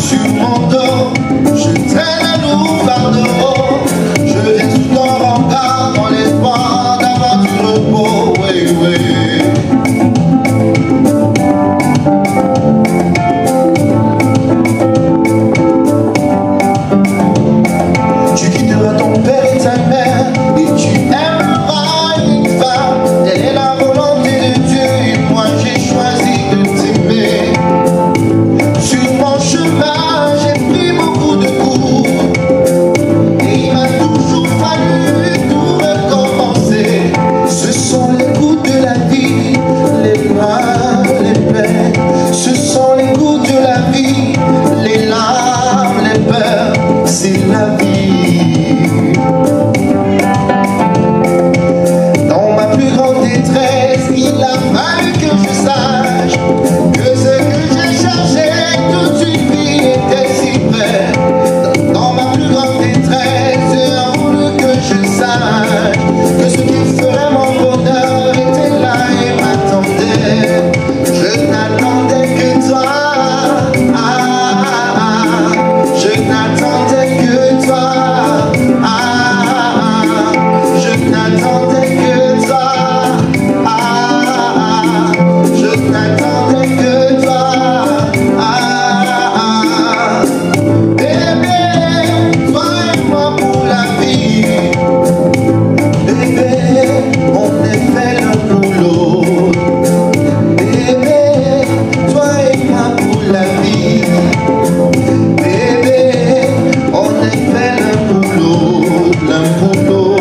sur mon dos, je traîne un lourd fardeau. Je viens sous ton regard dans l'espoir d'avoir du repos, oui, oui. Tu quitteras ton père et ta mère et tu aimeras une femme. Telle est la volonté de Dieu et moi j'ai choisi de t'aimer. Sur mon chemin j'ai pris beaucoup de coups et il m'a toujours fallu tout recommencer. Ce sont les coups de la vie, les joies, les peines. Ce sont les coups de la vie, les larmes, les peurs, c'est la vie. Dans ma plus grande détresse, il a fallu que je sache que ce que j'ai cherché toute une vie était si près. Dans ma plus grande détresse, il a voulu que je sache que ce qui ferait mon bonheur était là et m'attendait. Je n'attendais que toi, je n'attendais que toi, je n'attendais que toi, je n'attendais que toi, bébé, toi et moi pour la vie, bébé, on est fait l'un pour l'autre, bébé, toi et moi pour la vie, bébé, on est fait l'un pour l'autre, l'un pour l'autre.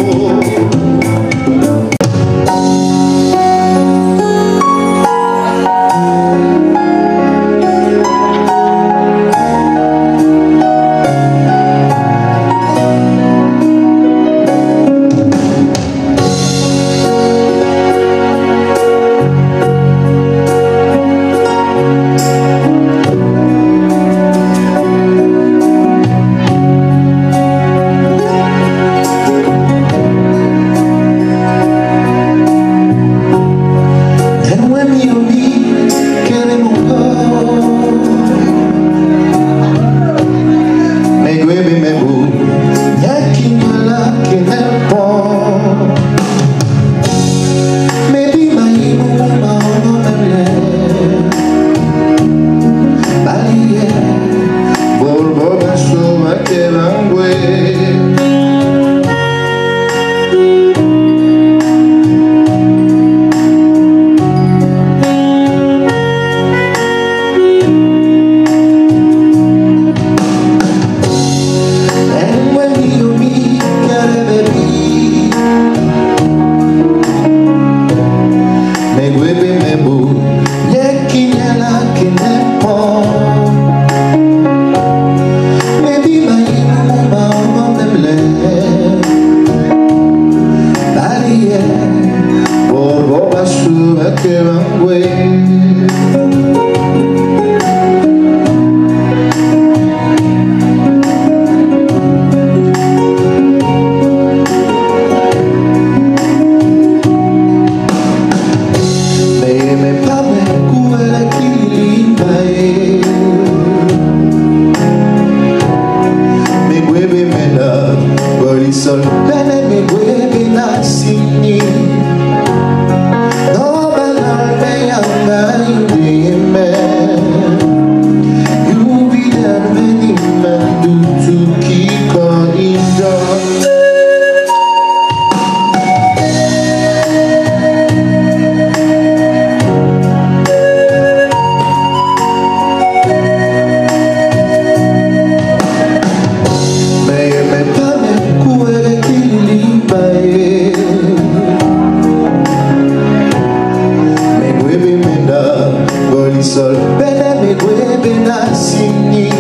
Sol bene me guebe na sini.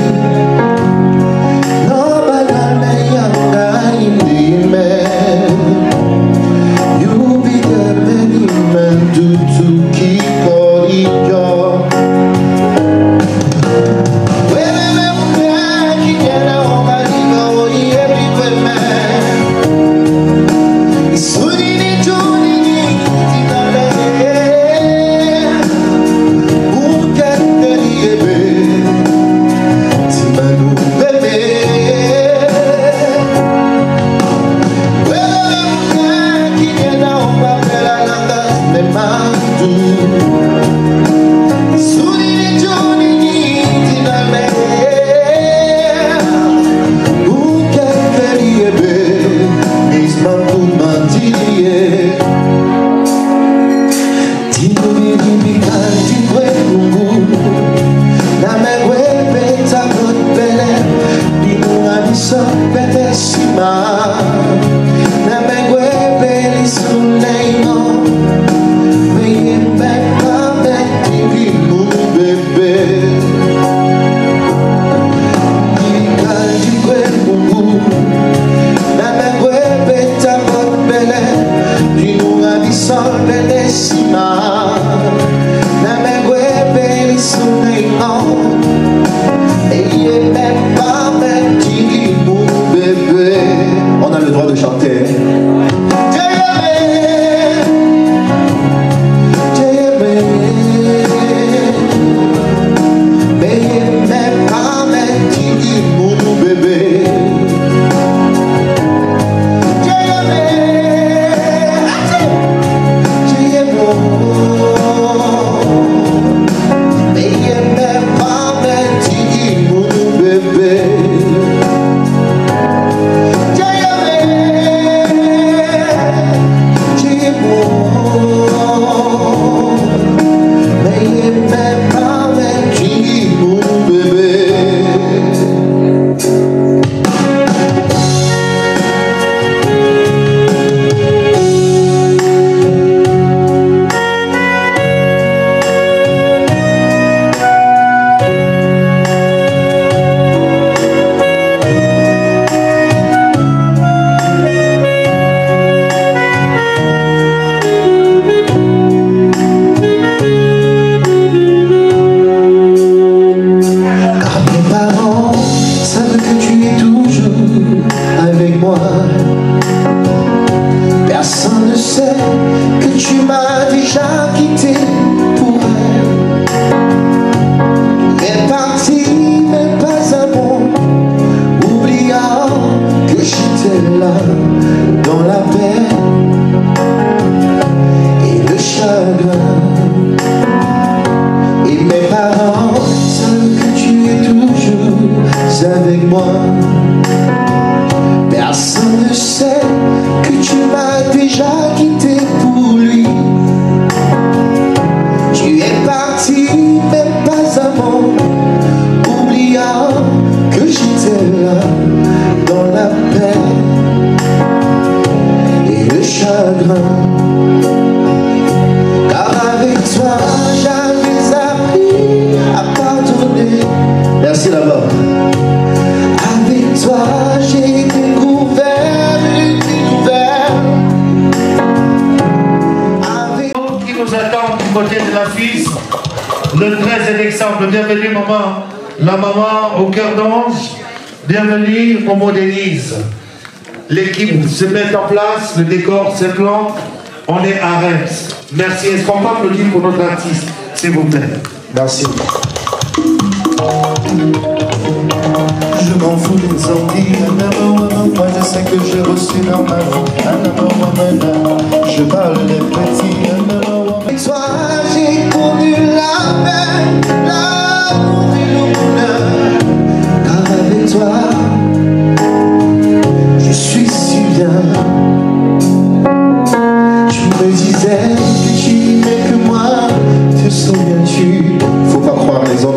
No parents savent que tu es toujours avec moi. Personne ne sait que tu m'as déjà quitté pour elle. Tu es parti, mais pas un mot, oubliant que j'étais là dans la paix et le chagrin. Et mes parents savent que tu es toujours avec moi. Personne ne sait que tu m'as déjà quitté pour lui. Tu es parti, mais pas un mot, oubliant que j'étais là dans la paix et le chagrin. Car avec toi j'avais appris à pardonner. Merci là-bas. Avec toi j'ai découvert une vie nouvelle. Avec... Qui nous attend du côté de la fille, le 13 décembre. Bienvenue maman, la maman au cœur d'ange. Bienvenue au mot d'Élise. L'équipe se met en place, le décor s'implante. On est à Reims. Merci. Est-ce qu'on peut applaudir pour notre artiste, s'il vous plaît? Merci. Je m'en fous des ordi. Moi je sais que j'ai reçu dans ma vie. Je parle des petits. Avec toi j'ai connu la paix, l'amour et le bonheur. Car avec toi je suis si bien. Je me disais que tu n'aimais que moi. Te souviens-tu? Faut pas croire les hommes.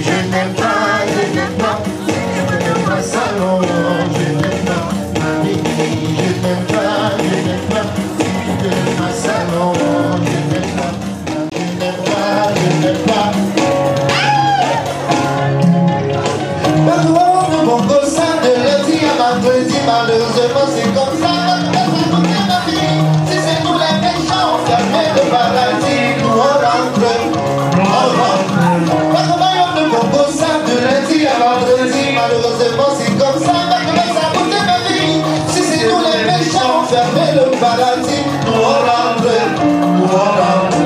Je n'aime pas, je n'aime pas, je n'aime pas ça, non, je n'aime pas. Je n'aime pas, je n'aime pas, je n'aime pas ça, non, je n'aime pas. Je n'aime pas, je n'aime pas. Pas trop de bon gosse, de lundi à vendredi, malheureusement c'est comme ça. Si c'est nous les méchants, fermés de paradis, nous on rentre, on rentre. Pas comme de bon gosse, de lundi à vendredi, malheureusement c'est comme ça. Pas comme ça pour ma vie. Si c'est nous les méchants, fermés le paradis, nous on rentre, nous on rentre.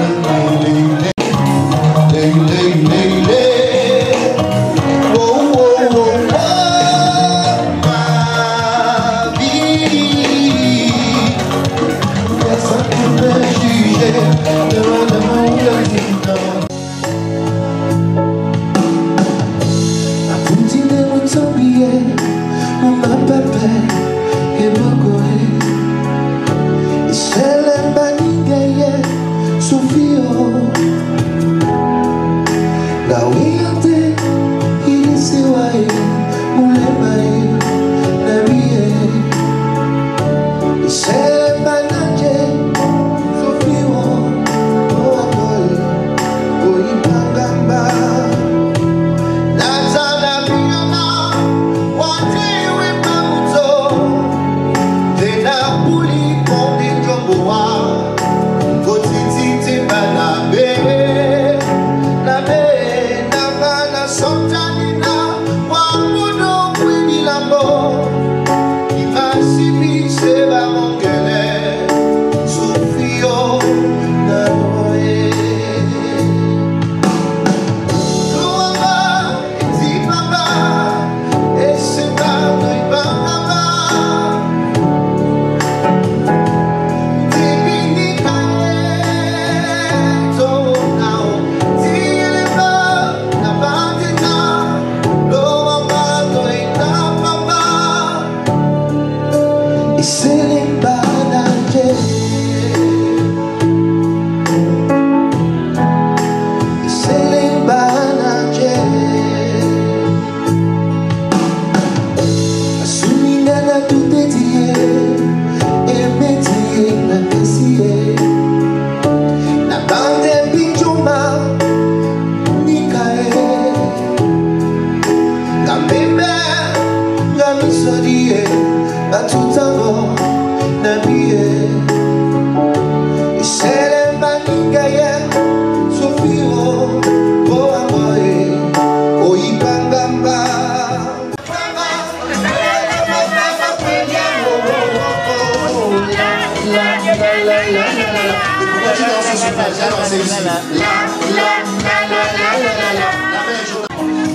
danser ici.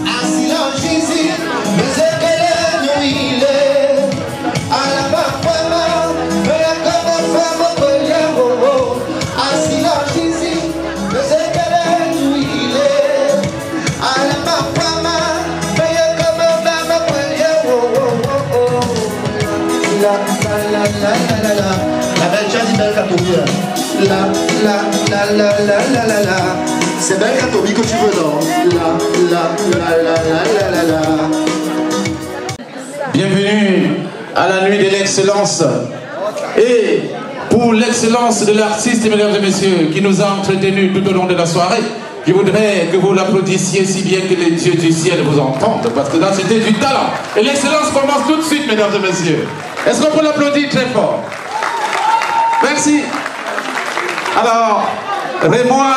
Assis là, Jésus, mais c'est qu'elle est huilée. À la bafama, mais la comme femme au collier. Assis là, Jésus, mais c'est qu'elle est huilée. À la bafama, mais la comme femme au collier. La belle jazz, belle catomie. La. C'est belle catomie que tu veux, non? La. Bienvenue à la nuit de l'excellence. Et pour l'excellence de l'artiste, mesdames et messieurs, qui nous a entretenus tout au long de la soirée, je voudrais que vous l'applaudissiez si bien que les dieux du ciel vous entendent, parce que là c'était du talent. Et l'excellence commence tout de suite, mesdames et messieurs. Est-ce qu'on peut l'applaudir très fort? Merci. Alors, Rémois,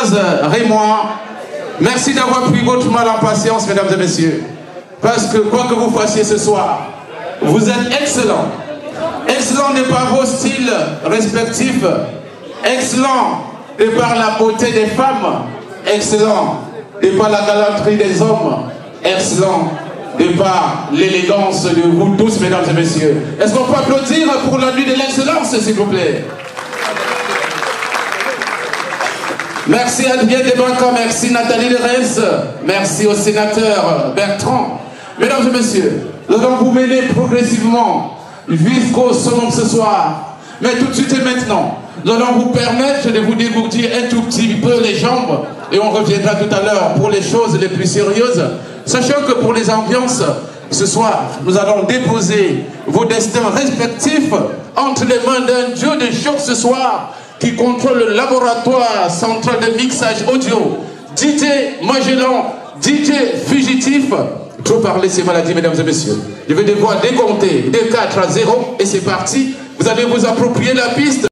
merci d'avoir pris votre mal en patience, mesdames et messieurs. Parce que quoi que vous fassiez ce soir, vous êtes excellents. Excellents de par vos styles respectifs. Excellents de par la beauté des femmes. Excellents de par la galanterie des hommes. Excellents de par l'élégance de vous tous, mesdames et messieurs. Est-ce qu'on peut applaudir pour la nuit de l'excellence, s'il vous plaît? Merci Adrien Desbanca, merci Nathalie Lerès, merci au sénateur Bertrand. Mesdames et messieurs, nous allons vous mener progressivement jusqu'au summum ce soir. Mais tout de suite et maintenant, nous allons vous permettre de vous dégourdir un tout petit peu les jambes et on reviendra tout à l'heure pour les choses les plus sérieuses. Sachant que pour les ambiances, ce soir, nous allons déposer vos destins respectifs entre les mains d'un dieu de show ce soir qui contrôle le laboratoire central de mixage audio. DJ Magellan, DJ Fugitif. Trop parler, c'est maladie, mesdames et messieurs. Je vais devoir décompter de 4 à 0 et c'est parti. Vous allez vous approprier la piste.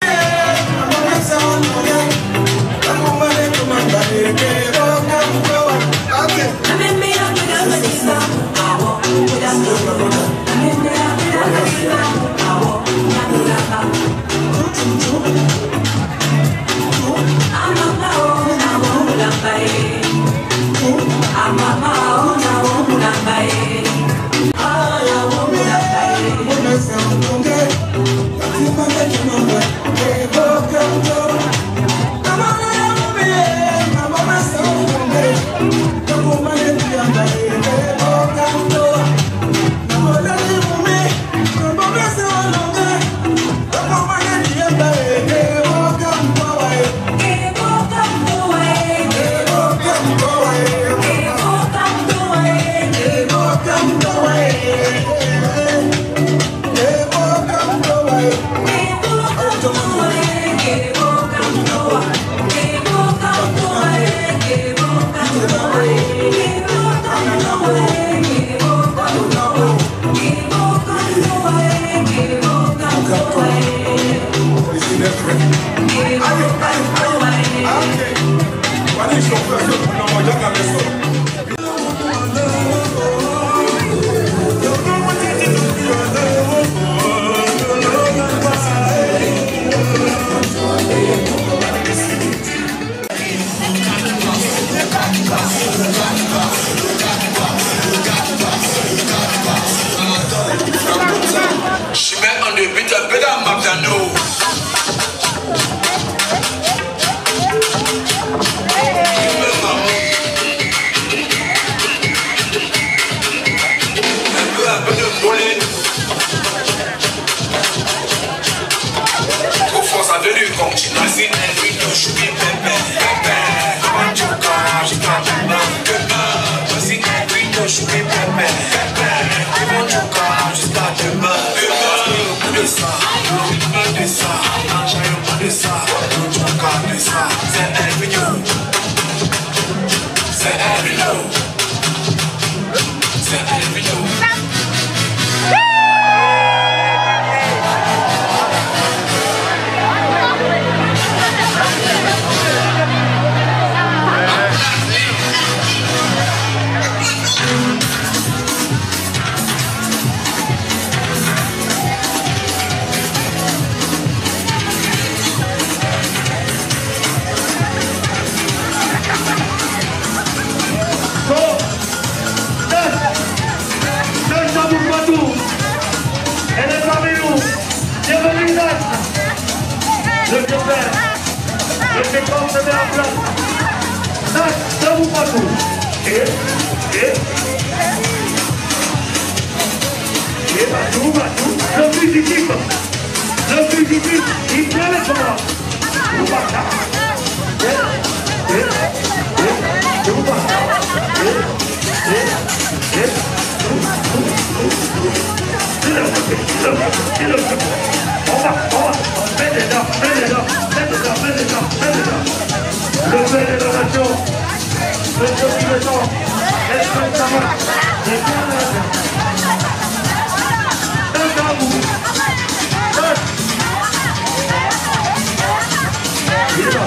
le Dieu-Père, le décor se met en place. Ça vous pas tout. Et tout. Le fugitif, il tient les combats. Vous pas ça. Vous pas ça. On va, mets les dents. Le fait de la nation, le Dieu qui le sent, est-ce que ça va? C'est bien là. C'est à vous. Il est là.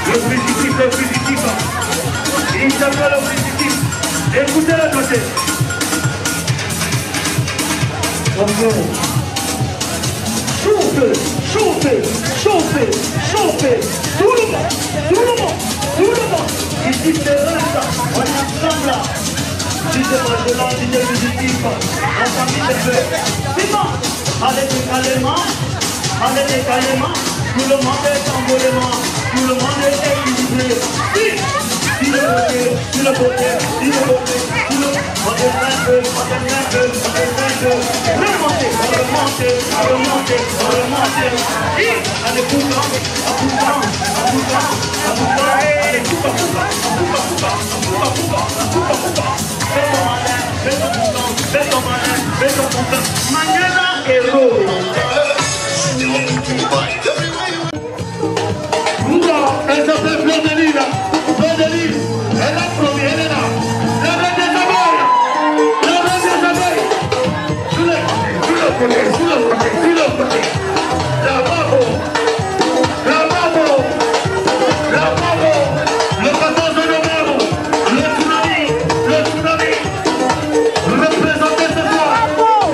Le fugitif. Il s'appelle le fugitif. Écoutez la côté. Chauffez. Tout le monde. Ici c'est vrai ça. On est ensemble là. Si c'est pas de l'entité fugitif, on famille de feu. C'est bon. Allez décalement. Tout le monde est en mouvement. Tout le monde est équilibré. Si le côté. Remontez. Allez, coupa. Fais ton malin. Mañana héros. Elle s'appelle Fleur de Lille. Elle est la première, elle est là. La reine des abeilles. Sous le côté. La bravo. Le 14 novembre. Le tsunami. Représentez ce soir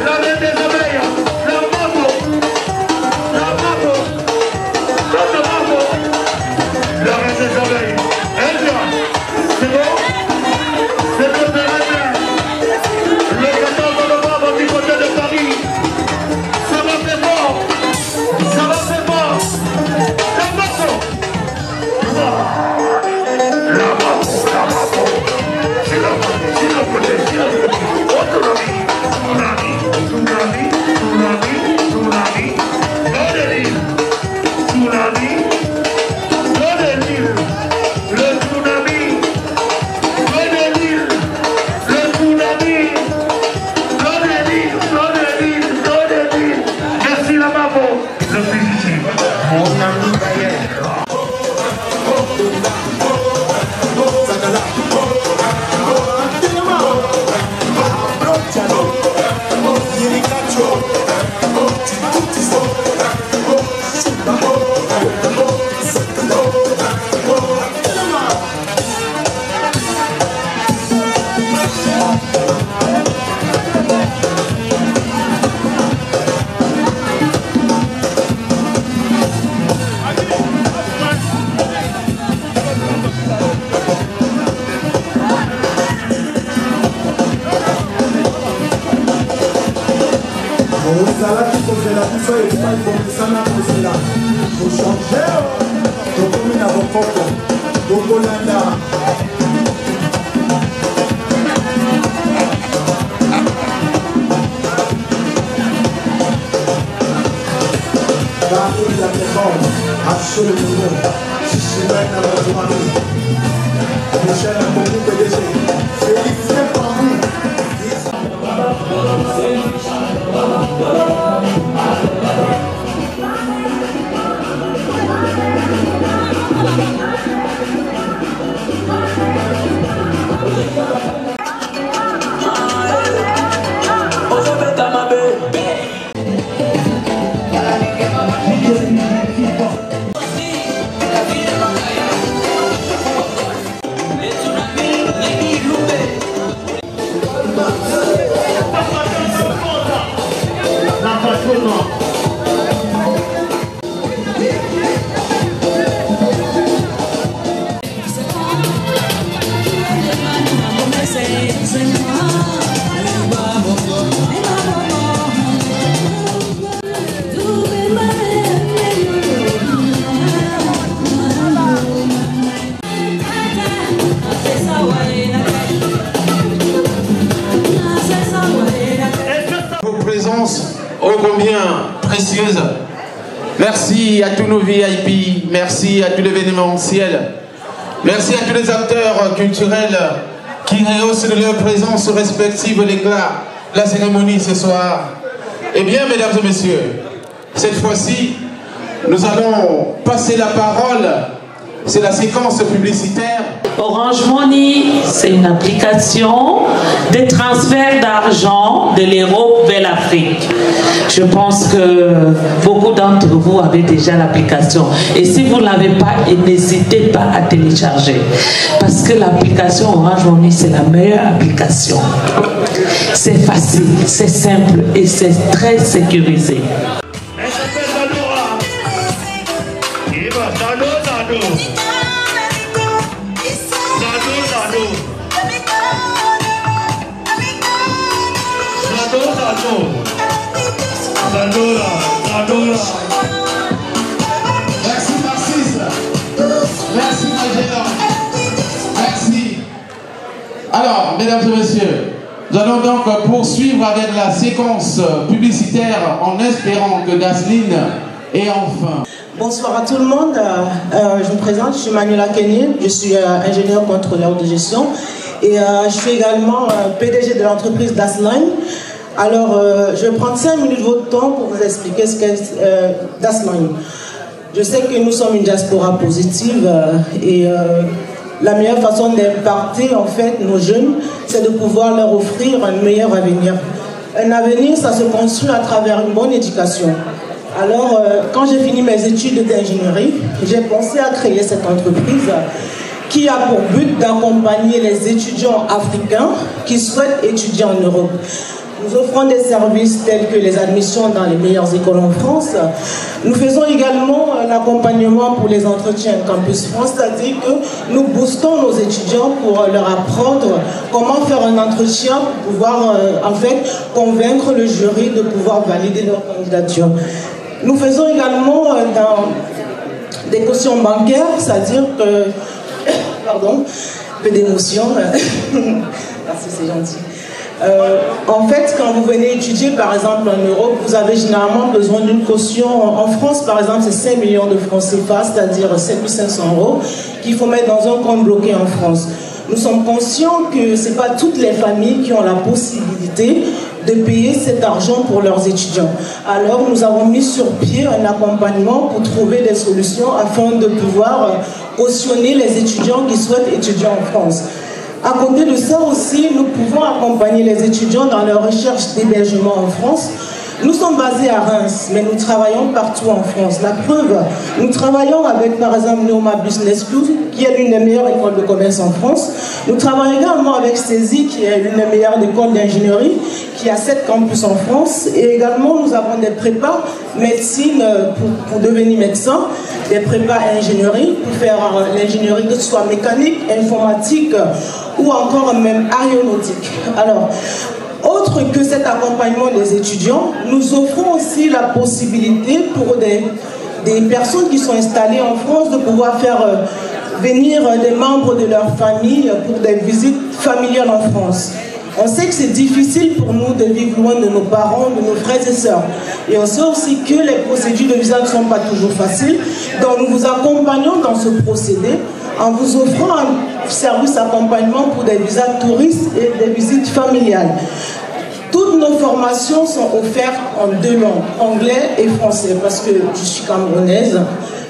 la reine des abeilles. La bravo. La reine des abeilles. Elle vient. C'est bon? C'est le terrain. Le 14 novembre du côté de Paris. Ça va faire fort. La bravo. C'est la côté. Tsunami. Merci la maman. Le fugitif. Mon ami Gaël. La précieuse. Merci à tous nos VIP, merci à tout l'événementiel, merci à tous les acteurs culturels qui rehaussent de leur présence respective l'éclat de la cérémonie ce soir. Eh bien, mesdames et messieurs, cette fois-ci, nous allons passer la parole. C'est la séquence publicitaire. Orange Money, c'est une application de transfert d'argent de l'Europe vers l'Afrique. Je pense que beaucoup d'entre vous avez déjà l'application. Et si vous ne l'avez pas, n'hésitez pas à télécharger. Parce que l'application Orange Money, c'est la meilleure application. C'est facile, c'est simple et c'est très sécurisé. Merci Narcisse. Merci Magélan. Merci. Alors, mesdames et messieurs, nous allons donc poursuivre avec la séquence publicitaire en espérant que Dasline est enfin. Bonsoir à tout le monde. Je me présente, je suis Manuela Kenny, je suis ingénieur contrôleur de gestion et je suis également PDG de l'entreprise Dasline. Alors, je vais prendre 5 minutes de votre temps pour vous expliquer ce qu'est Dasline. Je sais que nous sommes une diaspora positive et la meilleure façon d'impacter en fait nos jeunes, c'est de pouvoir leur offrir un meilleur avenir. Un avenir, ça se construit à travers une bonne éducation. Alors, quand j'ai fini mes études d'ingénierie, j'ai pensé à créer cette entreprise qui a pour but d'accompagner les étudiants africains qui souhaitent étudier en Europe. Nous offrons des services tels que les admissions dans les meilleures écoles en France. Nous faisons également l'accompagnement pour les entretiens Campus France, c'est-à-dire que nous boostons nos étudiants pour leur apprendre comment faire un entretien pour pouvoir en fait convaincre le jury de pouvoir valider leur candidature. Nous faisons également dans des cautions bancaires, c'est-à-dire que... Pardon, un peu d'émotion. Merci, c'est gentil. En fait, quand vous venez étudier, par exemple, en Europe, vous avez généralement besoin d'une caution. En France, par exemple, c'est 5 millions de francs CFA, c'est-à-dire 7500 €, qu'il faut mettre dans un compte bloqué en France. Nous sommes conscients que ce n'est pas toutes les familles qui ont la possibilité de payer cet argent pour leurs étudiants. Alors, nous avons mis sur pied un accompagnement pour trouver des solutions afin de pouvoir cautionner les étudiants qui souhaitent étudier en France. À côté de ça aussi, nous pouvons accompagner les étudiants dans leur recherche d'hébergement en France. Nous sommes basés à Reims, mais nous travaillons partout en France. La preuve, nous travaillons avec, par exemple, Neoma Business School, qui est l'une des meilleures écoles de commerce en France. Nous travaillons également avec CESI, qui est l'une des meilleures écoles d'ingénierie, qui a 7 campus en France. Et également, nous avons des prépas médecine pour devenir médecin, des prépas ingénierie, pour faire l'ingénierie, que ce soit mécanique, informatique ou encore même aéronautique. Alors, autre que cet accompagnement des étudiants, nous offrons aussi la possibilité pour des personnes qui sont installées en France de pouvoir faire venir des membres de leur famille pour des visites familiales en France. On sait que c'est difficile pour nous de vivre loin de nos parents, de nos frères et sœurs. Et on sait aussi que les procédures de visa ne sont pas toujours faciles. Donc nous vous accompagnons dans ce procédé en vous offrant un service d'accompagnement pour des visas touristes et des visites familiales. Toutes nos formations sont offertes en 2 langues, anglais et français, parce que je suis camerounaise,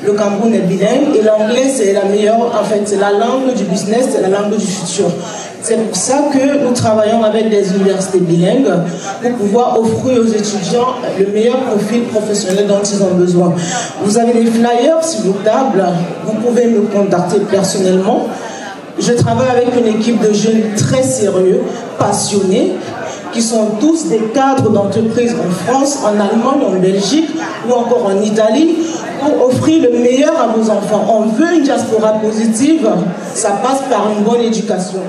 le Cameroun est bilingue, et l'anglais c'est la meilleure, en fait c'est la langue du business, c'est la langue du futur. C'est pour ça que nous travaillons avec des universités bilingues pour pouvoir offrir aux étudiants le meilleur profil professionnel dont ils ont besoin. Vous avez des flyers sur vos tables, vous pouvez me contacter personnellement. Je travaille avec une équipe de jeunes très sérieux, passionnés, qui sont tous des cadres d'entreprises en France, en Allemagne, en Belgique ou encore en Italie, pour offrir le meilleur à vos enfants. On veut une diaspora positive, ça passe par une bonne éducation.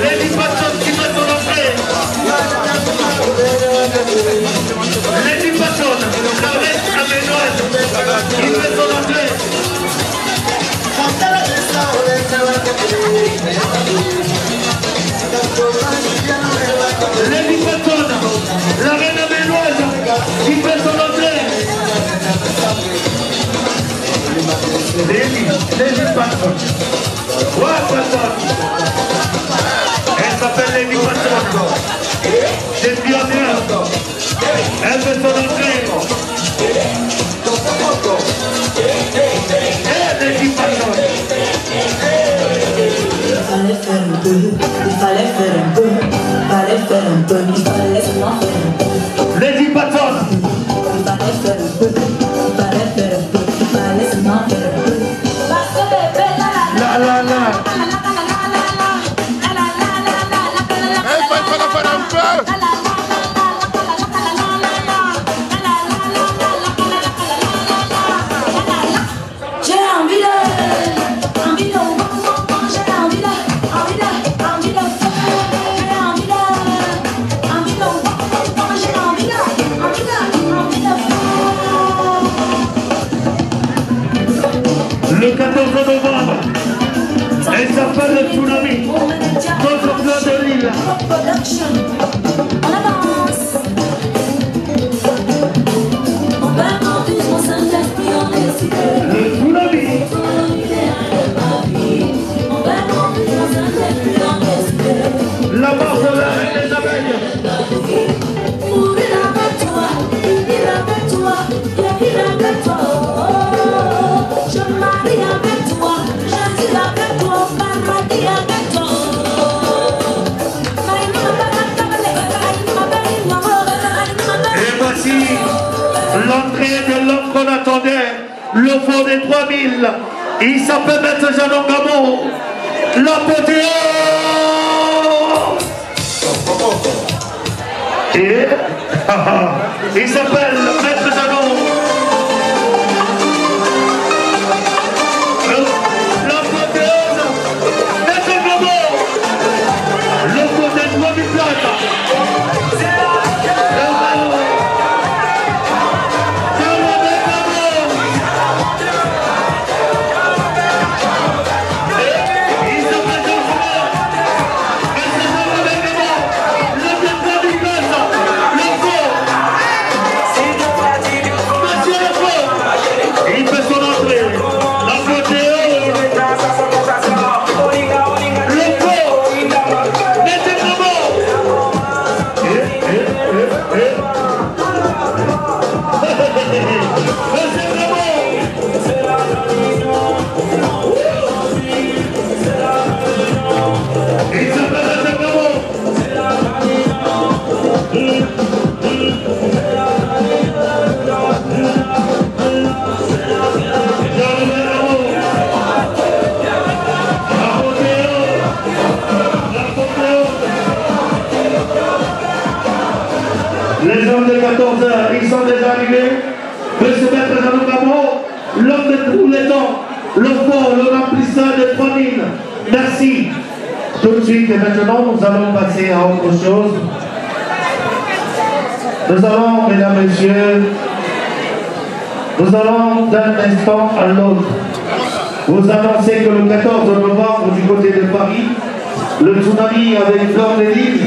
Lady Patton qui fait son entrée. Lady Patton, la reine aménoise qui fait son entrée. Lady Patton, la reine aménoise qui fait son entrée. Lady Patton. Ouais, Patton. Elle s'appelle Lady Patton. C'est bien bien. Elle fait son entrée. Lady Patton. Il fallait faire un peu, il fallait faire un peu, il fallait faire un peu, il fallait seulement faire un peu. Lady Patton. Il fallait faire un peu, il fallait faire un peu, il fallait seulement faire un peu. Parce que bébé, La la la. Le 14 novembre, elle s'appelle le tsunami, notre plan de l'île. On avance. On va monter mon Saint-Esprit, on est décidé. Le tsunami. On va monter mon Saint-Esprit, on est décidé. La mort de la reine des abeilles. Mourir avec toi, vivre avec toi, vivre avec toi. Je me marie avec toi, je vis avec toi, paradis avec toi. Et voici l'entrée de l'homme qu'on attendait, le fond des 3000. Il s'appelle Maître Janon Gamo, l'apothéose. Et il s'appelle Maître Janon. L'apothéose, Maître Gamo, le fond des 3000 places. Les hommes de 14 heures, ils sont déjà arrivés. Monsieur Maître Janon Gamo, l'homme de tous les temps, le fort, le remplisseur de 3000. Merci. Tout de suite et maintenant, nous allons passer à autre chose. Nous allons, mesdames, messieurs, nous allons d'un instant à l'autre vous annoncer que le 14 novembre du côté de Paris, le tsunami avec Fleur de Lille,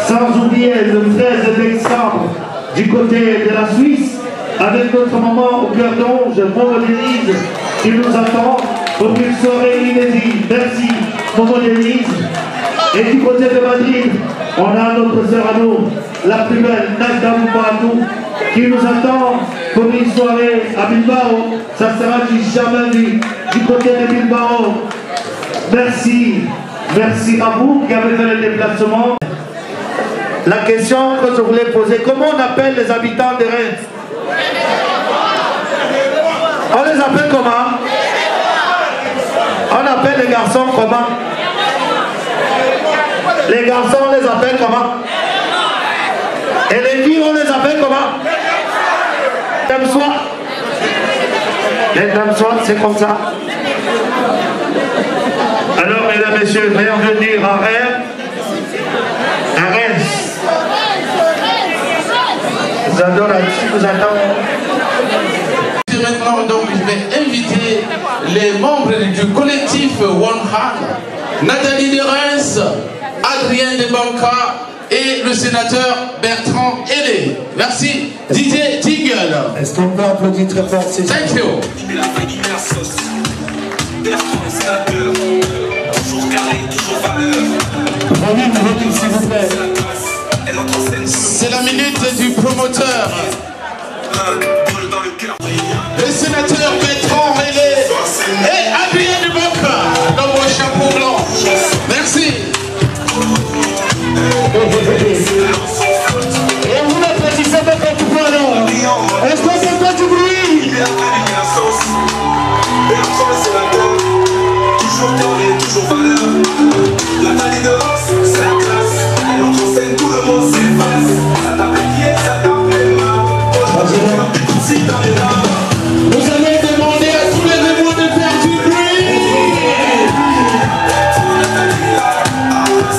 sans oublier le 13 décembre du côté de la Suisse, avec notre maman au cœur d'ange, Momo Denise, qui nous attend pour une soirée inédite. Merci, Momo Denise. Et du côté de Madrid, On a notre sœur à nous, la plus belle, Najda Moubatou, qui nous attend pour une soirée à Bilbao. Ça sera du jamais vu du côté de Bilbao. Merci. Merci à vous qui avez fait le déplacement. La question que je voulais poser, comment on appelle les habitants de Reims? On les appelle comment? On appelle les garçons comment? Les garçons, on les appelle comment? Et les filles, on les appelle comment? Dame soie. Les dames soie, c'est comme ça. Alors, mesdames, messieurs, bienvenue à Reims. À Reims. Nous adorons là-dessus, nous attendons. Maintenant, donc, je vais inviter les membres du collectif One Hand, Nathalie de Reims, Adrien de Banca et le sénateur Bertrand Hélé. Merci. DJ Tingle. Est-ce qu'on peut applaudir très fort? Thank you. Toujours carré, toujours valeur. S'il vous plaît. C'est la minute du promoteur. Le sénateur Bertrand Hélé et Adrien de Banca dans vos chapeaux blancs. Merci. Et vous l'applaudissez avec tout le monde. Est-ce qu'on entend du bruit? Toujours carré, toujours valeur. La taille de Reims, c'est la classe. Elle entre en scène, tout le monde s'efface. Ça tape les pieds, ça tape les mains. Si dans les mains. Vous allez demander à tous les témoins de faire du bruit.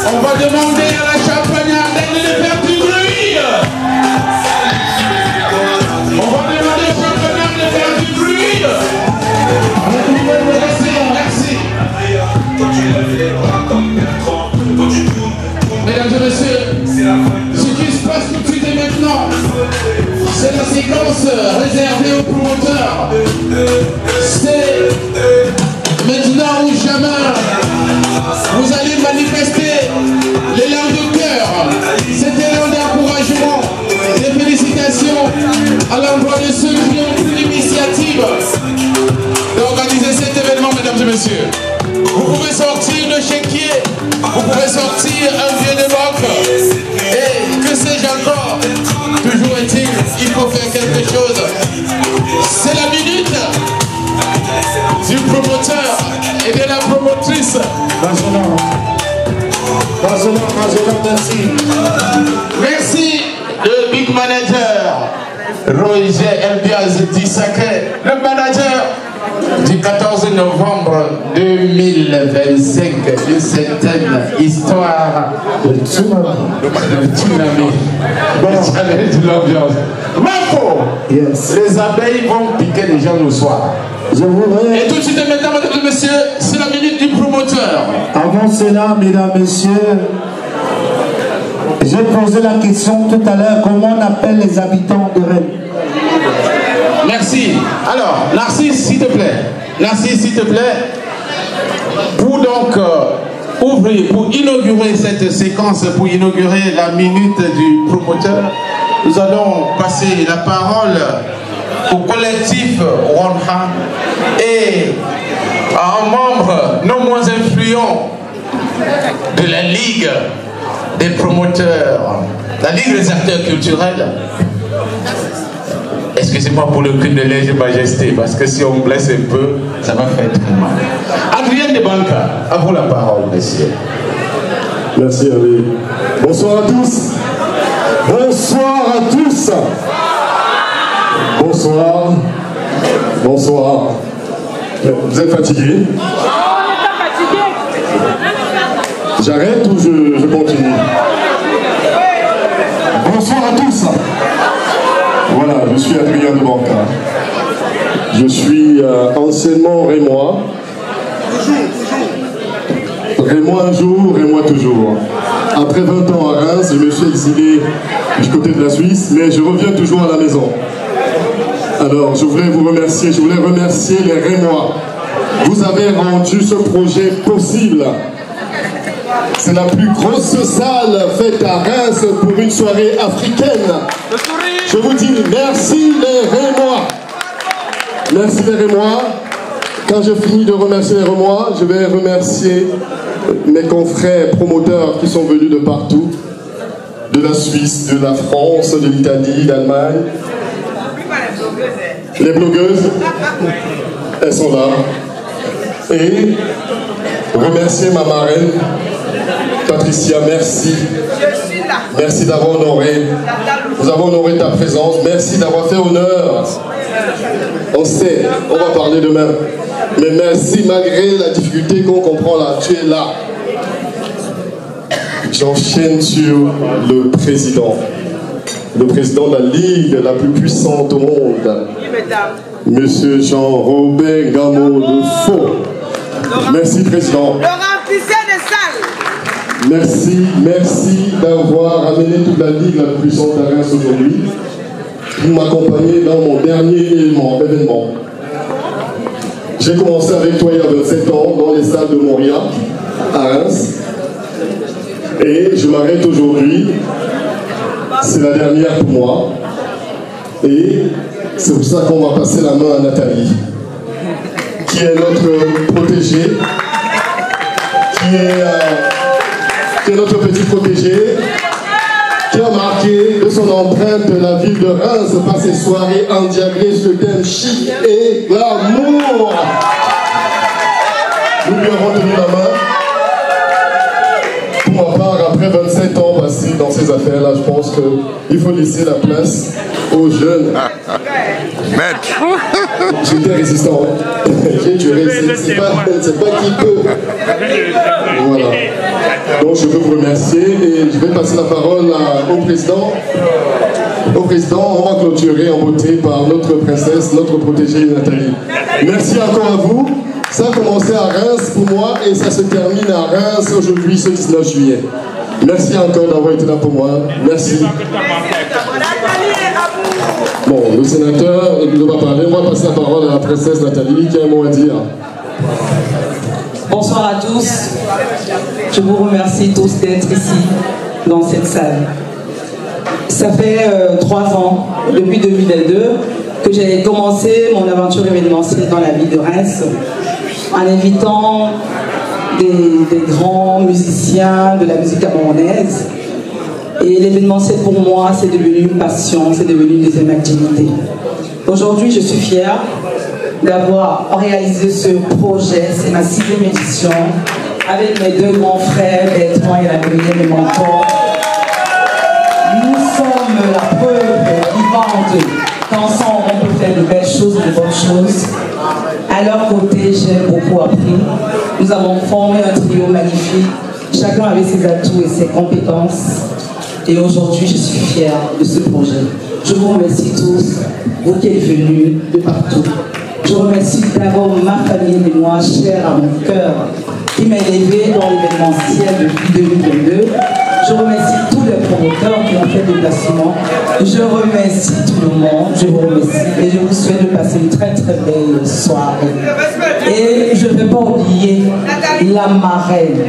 On va demander à la champagnarde de faire du bruit. On va demander à la champagnarde de faire du bruit. Merci. Mesdames et messieurs, ce qui se passe tout de suite et maintenant, c'est la séquence réservée aux promoteurs. C'est maintenant ou jamais. Vous allez manifester l'élan de cœur, cet élan d'encouragement, des félicitations à l'endroit de ceux qui ont pris l'initiative d'organiser cet événement, mesdames et messieurs. Vous pouvez sortir le chéquier, vous pouvez sortir un vieux de banque. Et que sais-je encore? Toujours est-il, il faut faire quelque chose. C'est la minute du promoteur et de la promotrice. Merci. Merci le big manager Roger Elbiaz Dissake, le manager du 14 novembre 2025, une certaine histoire de tsunami. De l'ambiance. Marco, Yes. les abeilles vont piquer les gens le soir. Je voudrais, Et tout de suite maintenant, mesdames et messieurs, c'est la minute du promoteur. avant cela, mesdames, messieurs, j'ai posé la question tout à l'heure, comment on appelle les habitants de Rennes? Merci. Alors, Narcisse, s'il te plaît. Narcisse, s'il te plaît. Pour donc ouvrir, pour inaugurer cette séquence, pour inaugurer la minute du promoteur, nous allons passer la parole au collectif One Hand et à un membre non moins influent de la Ligue des promoteurs, la Ligue des acteurs culturels. Excusez-moi pour le cri de lèse-majesté, parce que si on me blesse un peu, ça va faire très mal. Adrien de Banca, à vous la parole, messieurs. Merci, Ali. Bonsoir à tous. Bonsoir à tous. Bonsoir. Bonsoir. Vous êtes fatigués? J'arrête ou je continue? Bonsoir à tous. Voilà, je suis Adrien de Banca. Je suis anciennement rémois. Rémois un jour, rémois toujours. Après 20 ans à Reims, je me suis exilé du côté de la Suisse, mais je reviens toujours à la maison. Alors, je voulais vous remercier, je voulais remercier les Rémois. Vous avez rendu ce projet possible. C'est la plus grosse salle faite à Reims pour une soirée africaine. Je vous dis merci les Rémois. Merci les Rémois. Quand je finis de remercier les Rémois, je vais remercier mes confrères promoteurs qui sont venus de partout. De la Suisse, de la France, de l'Italie, d'Allemagne. Les blogueuses, elles sont là. Et remercier ma marraine, Patricia, merci. Merci d'avoir honoré. Nous avons honoré ta présence. Merci d'avoir fait honneur. On sait, on va parler demain. Mais merci malgré la difficulté qu'on comprend là. Tu es là. J'enchaîne sur le président de la ligue la plus puissante au monde, Monsieur Jean-Robert Gamo de Faux. Merci président. Le remplisseur de salle. Merci d'avoir amené toute la ligue la plus puissante à Reims aujourd'hui pour m'accompagner dans mon dernier événement. J'ai commencé avec toi il y a 27 ans dans les salles de Moria à Reims. Et je m'arrête aujourd'hui, c'est la dernière pour moi. Et c'est pour ça qu'on va passer la main à Nathalie, qui est notre protégée, qui est notre petit protégé, qui a marqué de son empreinte la ville de Reims par ses soirées endiablées sur le thème chic et glamour. Nous lui avons tenu la main. Pour ma part, après 27 ans passés dans ces affaires-là, je pense qu'il faut laisser la place aux jeunes. J'étais résistant. J'ai duré, c'est pas qui peut. Voilà. Donc je veux vous remercier et je vais passer la parole au président. Au président, on va clôturer en beauté par notre princesse, notre protégée Nathalie. Merci encore à vous. Ça a commencé à Reims pour moi et ça se termine à Reims aujourd'hui, ce 19 juillet. Merci encore d'avoir été là pour moi. Merci. Bon, le sénateur ne va parler. On va passer la parole à la princesse Nathalie qui a un mot à dire. Bonsoir à tous. Je vous remercie tous d'être ici, dans cette salle. Ça fait 3 ans, depuis 2002, que j'ai commencé mon aventure événementielle dans la ville de Reims, en invitant des grands musiciens de la musique camerounaise. Et l'événementiel pour moi, c'est devenu une passion, c'est devenu une deuxième activité. Aujourd'hui, je suis fière d'avoir réalisé ce projet, c'est ma 6e édition, avec mes 2 grands frères, Bertrand et Adrien, et mon corps. Nous sommes la preuve vivante qu'ensemble on peut faire de belles choses, de bonnes choses. À leur côté, j'ai beaucoup appris. Nous avons formé un trio magnifique, chacun avec ses atouts et ses compétences. Et aujourd'hui, je suis fière de ce projet. Je vous remercie tous, vous qui êtes venus de partout. Je remercie d'abord ma famille et moi, chère à mon cœur, qui m'a élevé dans l'événementiel depuis 2022. Je remercie tous les promoteurs qui ont fait le déplacement. Je remercie tout le monde, je vous remercie et je vous souhaite de passer une très très belle soirée. Et je ne vais pas oublier la marraine,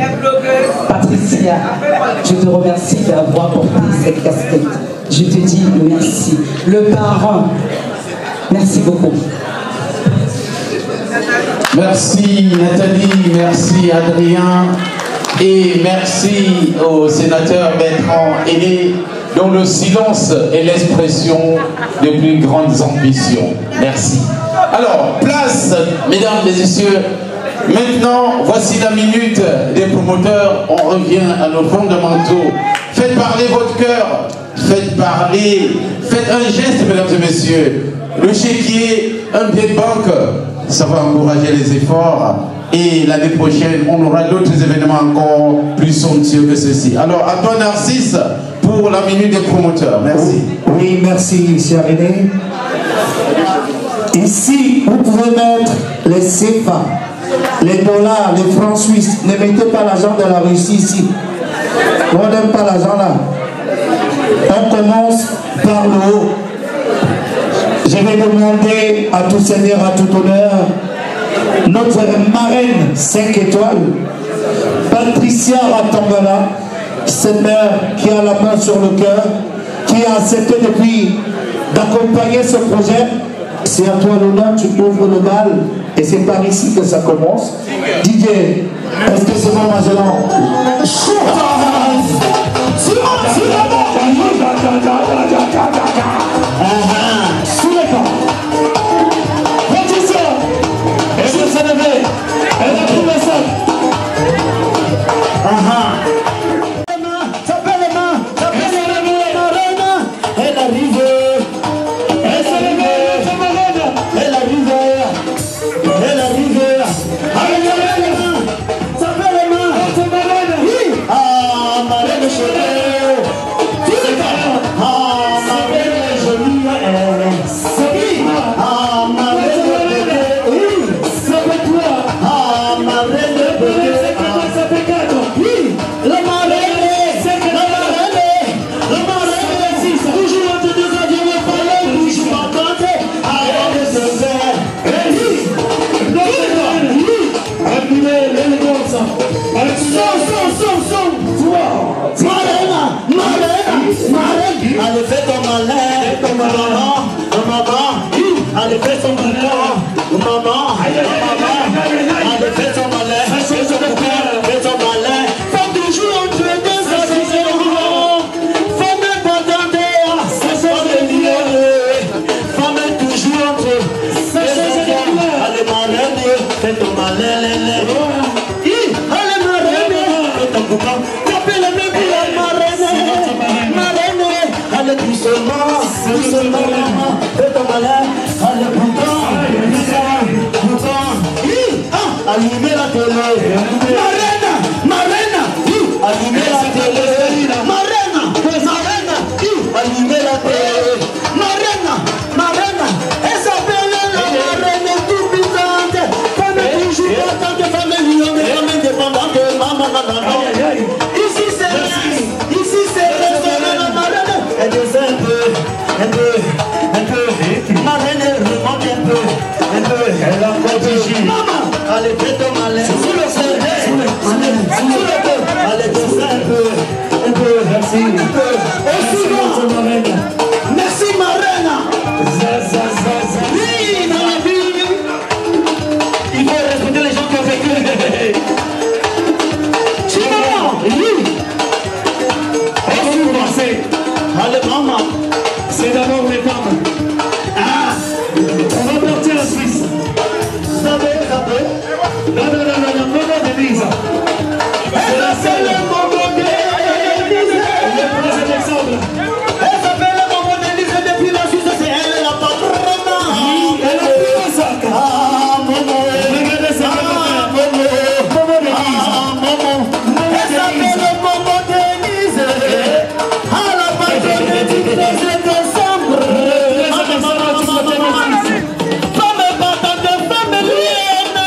Patricia. Je te remercie d'avoir porté cette casquette. Je te dis merci. Le parrain, merci beaucoup. Merci Nathalie, merci Adrien et merci au sénateur Bertrand Aîné dont le silence est l'expression des plus grandes ambitions. Merci. Alors, place, mesdames et messieurs. Maintenant, voici la minute des promoteurs. On revient à nos fondamentaux. Faites parler votre cœur. Faites parler. Faites un geste, mesdames et messieurs. Le chéquier, un billet de banque, ça va encourager les efforts. Et l'année prochaine, on aura d'autres événements encore plus somptueux que ceci. Alors, à toi, Narcisse, pour la minute des promoteurs. Merci. Oui, merci, cher René. Ici, vous pouvez mettre les CFA, les dollars, les francs suisses. Ne mettez pas l'argent de la Russie ici. On n'aime pas l'argent là. On commence par le haut. Je vais demander à tout seigneur, à tout honneur, notre marraine 5 étoiles, Patricia Ratangana, cette mère qui a la main sur le cœur, qui a accepté depuis d'accompagner ce projet. C'est à toi l'honneur, tu ouvres le bal et c'est par ici que ça commence. DJ, est-ce que c'est bon, Magellan? Sous les camps. Patricia, est-ce que c'est levé? Elle a pris le sac. Tapez les mains, tapez les mains, la reine, elle arrive. Elle s'est levée, sa marraine, elle arrive. Elle arrive. Allez, tapez les mains, tapez les mains, sa marraine. Oui. Ah, marraine chérie. Ah, marraine jolie, elle. Ah, marraine bébé. Oui. Ça fait quoi? Ah, marraine bébé. Ça fait 4. Oui. La marraine. Toujours entre deux adieux, mais pas là, toujours pas compter. Arrête de se faire. Allez, fais ton malin, maman, allez, fais ton malin, maman, allez, fais ton malin, fais ton malin, faut toujours entre deux adieux, faut même pas tenter, ça change de lieu, faut même toujours entre deux adieux, allez, marraine, fais ton malin, allez, marraine, fais ton copain, tapez le même pour la marraine, allez, doucement, fais ton malin, allez, bouton, allumez la télé, marraine, allumez la télé, marraine, allumez la télé, marraine, elle s'appelle la marraine tout puissante, femme toujours battante, femme lion, femme indépendante, maman, ici c'est la marraine, elle descend un peu, marraine, elle remonte un peu, elle a protégé, maman, allez, fais ton malin, sous le sol, allez, descend un peu, merci, merci marraine, oui, dans la vie, il faut respecter les gens qui ont vécu, c'est maman, oui, allez, maman, c'est d'abord les femmes, on va partir en Suisse, non, moment d'église, c'est le moment d'église, le projet d'exemple, elle s'appelle le moment d'église, depuis la Suisse, c'est elle la patronne, elle a pris le sac, regardez ça, moment d'église, elle s'appelle le moment d'église, à la patronne du 13 décembre, femme battante, femme lienne,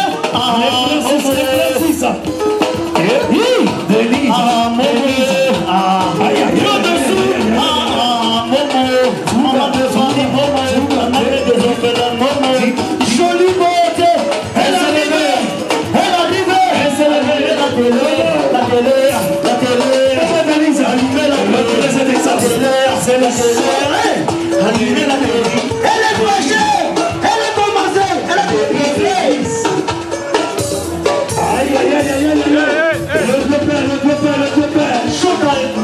jolie beauté, elle est arrivée, la télé, allumez la télé, elle est fâchée, elle est commencée, elle a des places. Aïe, le copain, chocolat.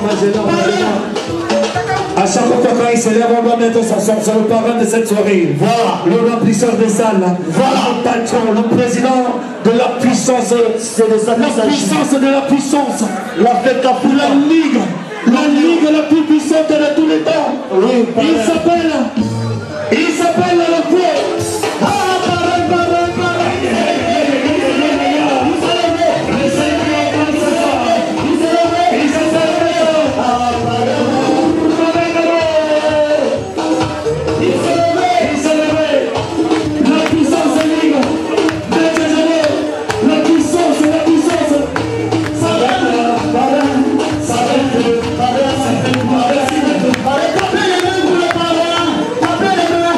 Magellan. À chaque fois quand il s'élève, on va mettre son sort. C'est le parrain de cette soirée. Voilà. Le remplisseur des salles. Voilà. Le patron, le président de la puissance. C'est de ça. La puissance de la puissance. La fête pour la ligue. La ligue la plus puissante de tous les temps. Oui, il s'appelle le quoi? Tapez les mains,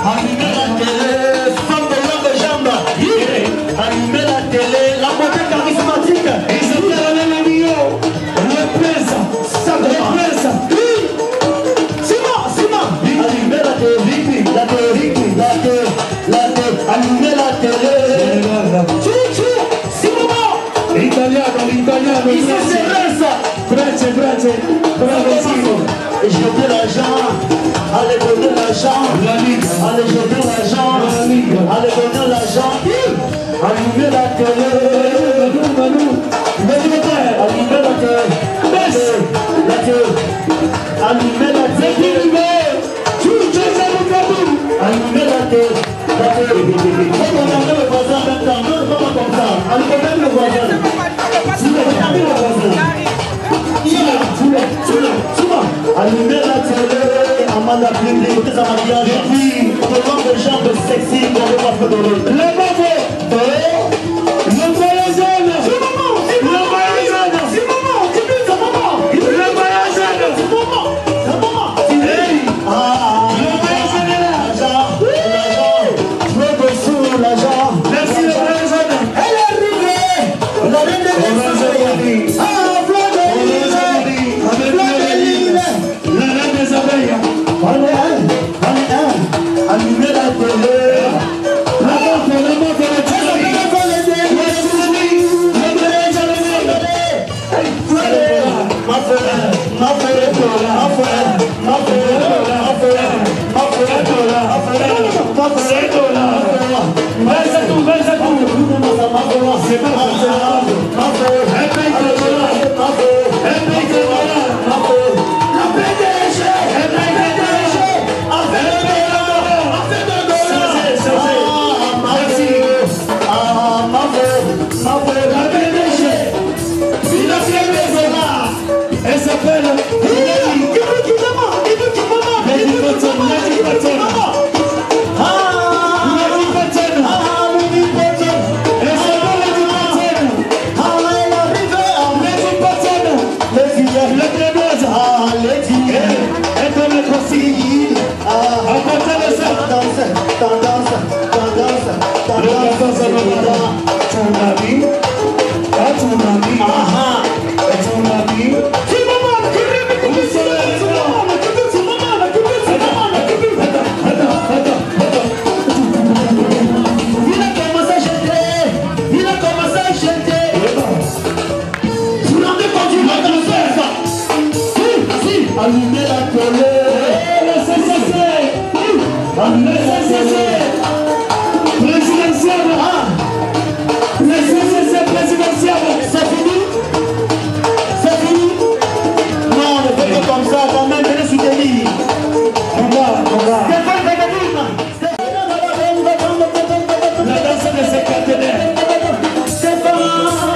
Allumez la télé, femme de l'homme de jambe. Allumez la télé, la beauté charismatique. Isabelle Alémio, le prince, ça le prince. Simon. Allumez la télé, allumez la télé. Simon. Italiano. Ici c'est ça. Brace. Jeter l'argent. Allez donner l'argent. Allez jeter l'argent. Allez donner l'argent. Allumez la télé. Allumez la télé. Allumez la télé. Allumez la télé. On a le voisin maintenant. Non, pas comme ça. Allumez le voisin. Allumez la télé, Amanda Plimley, côté sa maquillage. Et puis, on peut voir des jambes sexy qu'on veut pas faire de l'autre. Le bravo, le voyage, allumez la télé. Elle s'appelle allumez la télé. Le CCC. Le CCC. Présidentiel. Le CCC présidentiel. C'est fini? C'est fini? Non, ne faites pas comme ça, quand même, venez soutenir. La danse de ses partenaires. Stéphane la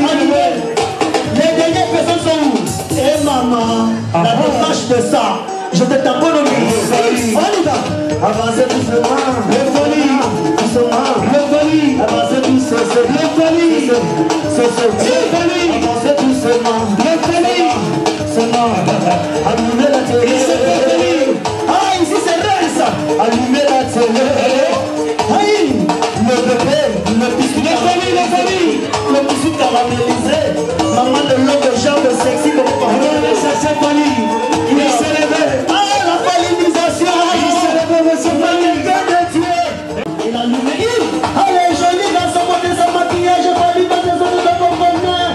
allumez. Les dernières personnes sont où? Eh maman, la démarche de ça, je te tamponne au milieu. Avancez doucement, le folie, doucement, le folie, avancez doucement, le folie, avancez doucement, le folie, seulement, allumez la télé. Ah, ici c'est vrai ça, allumez la télé. Aïe, le bébé, le biscuit, le biscuit caramélisé, maman de l'eau de jambe sexy, le parfum, c'est folie, il s'est levé. Ah, la folisation, il s'est levé, monsieur Folie, de Dieu. Il a allumé, allez, joli dans son côté, son maquillage, folie dans ses autres de mon bonheur,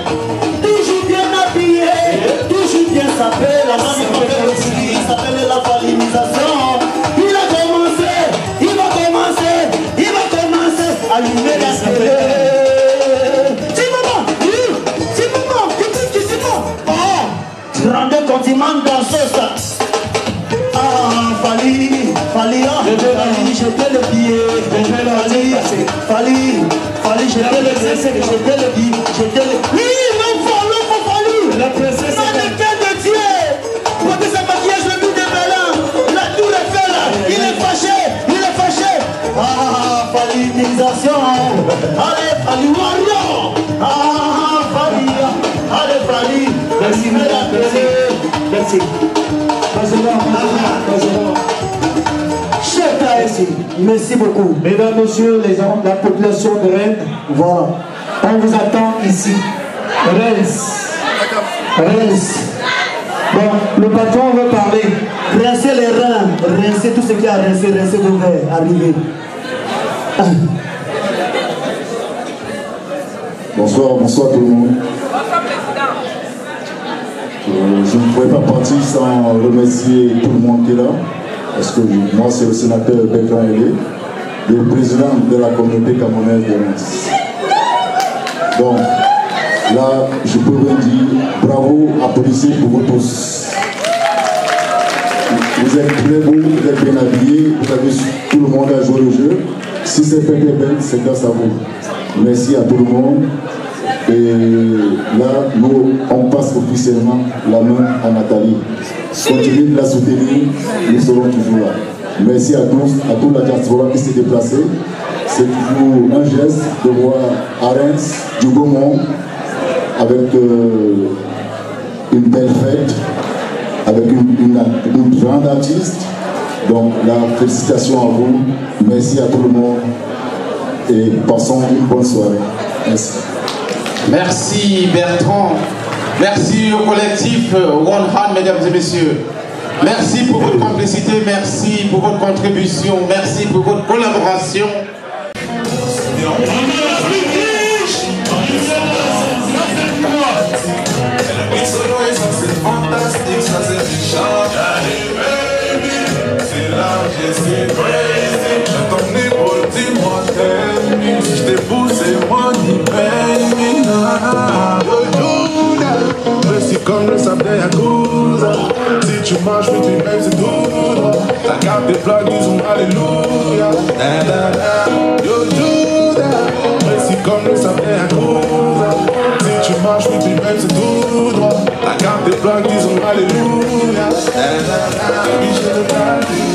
toujours bien habillé, toujours bien sapé. jeter le billet. Fallait jeter le billet. Oui, non, Fallou. La princesse. Mannequin de Dieu. Portez sa maquillage le bout de Bélin. La tour est faite là. Il est fâché. Ah, Fallinisation. Allez, Falli Warrior. Ah, Falli. Allez, Falli. Merci, merci. Merci beaucoup. Mesdames, messieurs, la population de Rennes, voilà. On vous attend ici. Reims. Bon, le patron veut parler. Rincez les reins, rincez tout ce qui a rincé, rincez vos verres, arrivez. Bonsoir tout le monde. Je ne pourrais pas partir sans remercier tout le monde qui est là. Parce que moi, c'est le sénateur Bertrand Hélé, le président de la communauté camerounaise de Reims. Donc, là, je peux vous dire bravo, applaudissez pour vous tous. Vous êtes très beaux, vous êtes bien habillés, vous avez tout le monde à jouer le jeu. Si c'est fait belle, c'est grâce à vous. Merci à tout le monde. Et là, nous, on passe officiellement la main à Nathalie. Continuez de la soutenir, nous serons toujours là. Merci à tous, à toute la diaspora qui s'est déplacée. C'est toujours un geste de voir à Reims du beau monde avec une belle fête, avec une grande artiste. Donc, la félicitation à vous. Merci à tout le monde et passons une bonne soirée. Merci. Merci Bertrand. Merci au collectif One Hand, mesdames et messieurs. Merci pour votre complicité, merci pour votre contribution, merci pour votre collaboration. Je t'ai poussé, moi, ni c'est comme le sable à cause. Si tu marches, mais tu m'aimes, c'est tout droit. La carte des plaques, disons alléluia. Yo, Judas. C'est comme le sable à cause. Si tu marches, mais tu m'aimes, c'est tout droit. La carte des plaques, disons alléluia. Michel de Paris.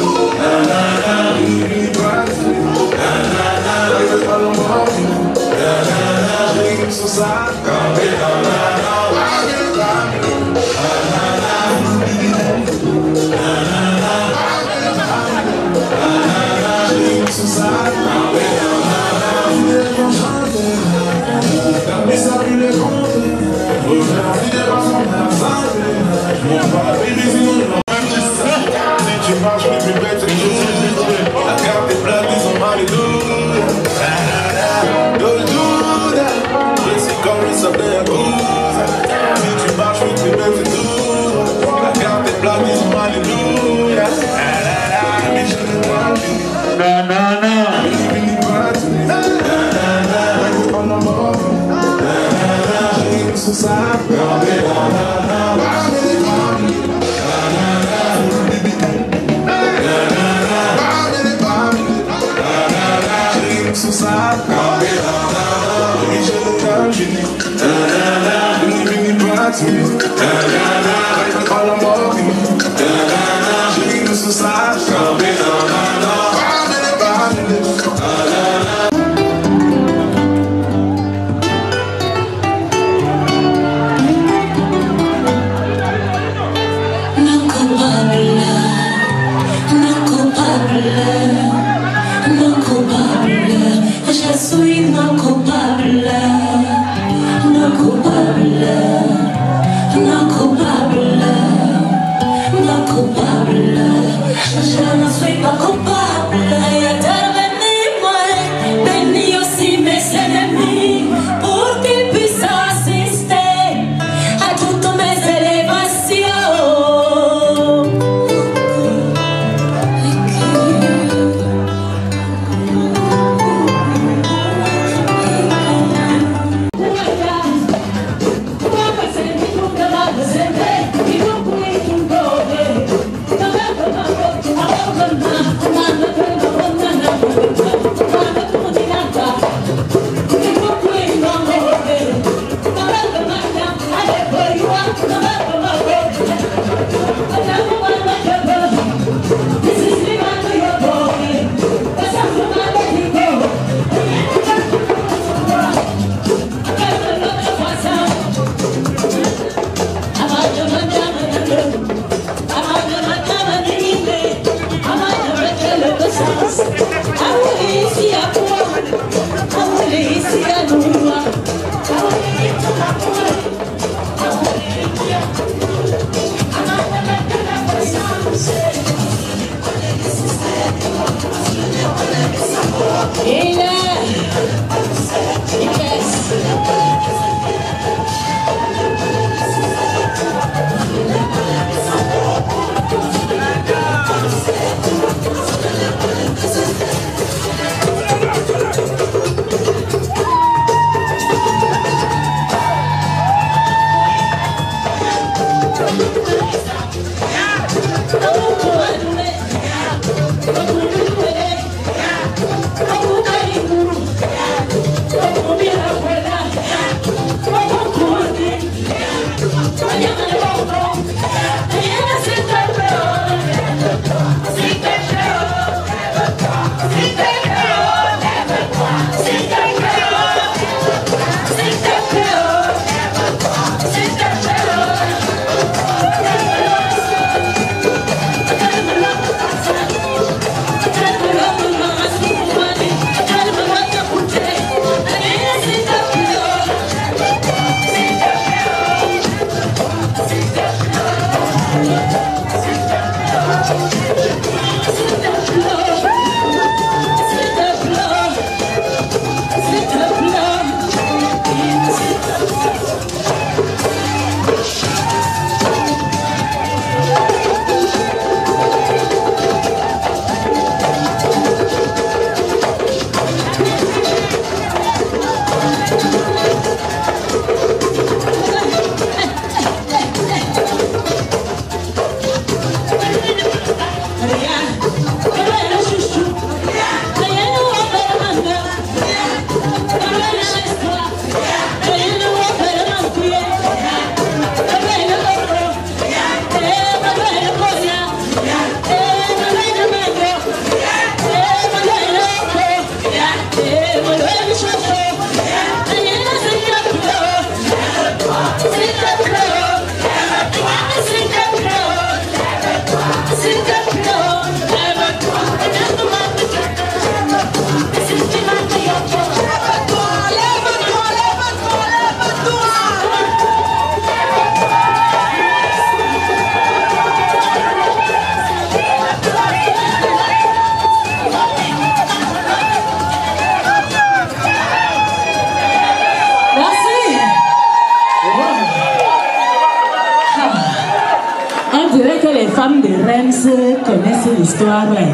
Connaissez l'histoire, ouais.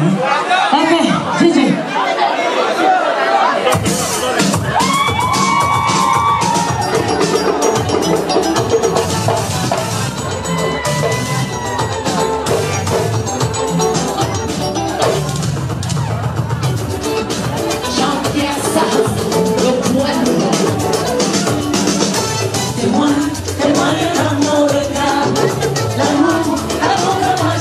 Ok, Gigi. L'amour, l'amour, l'amour,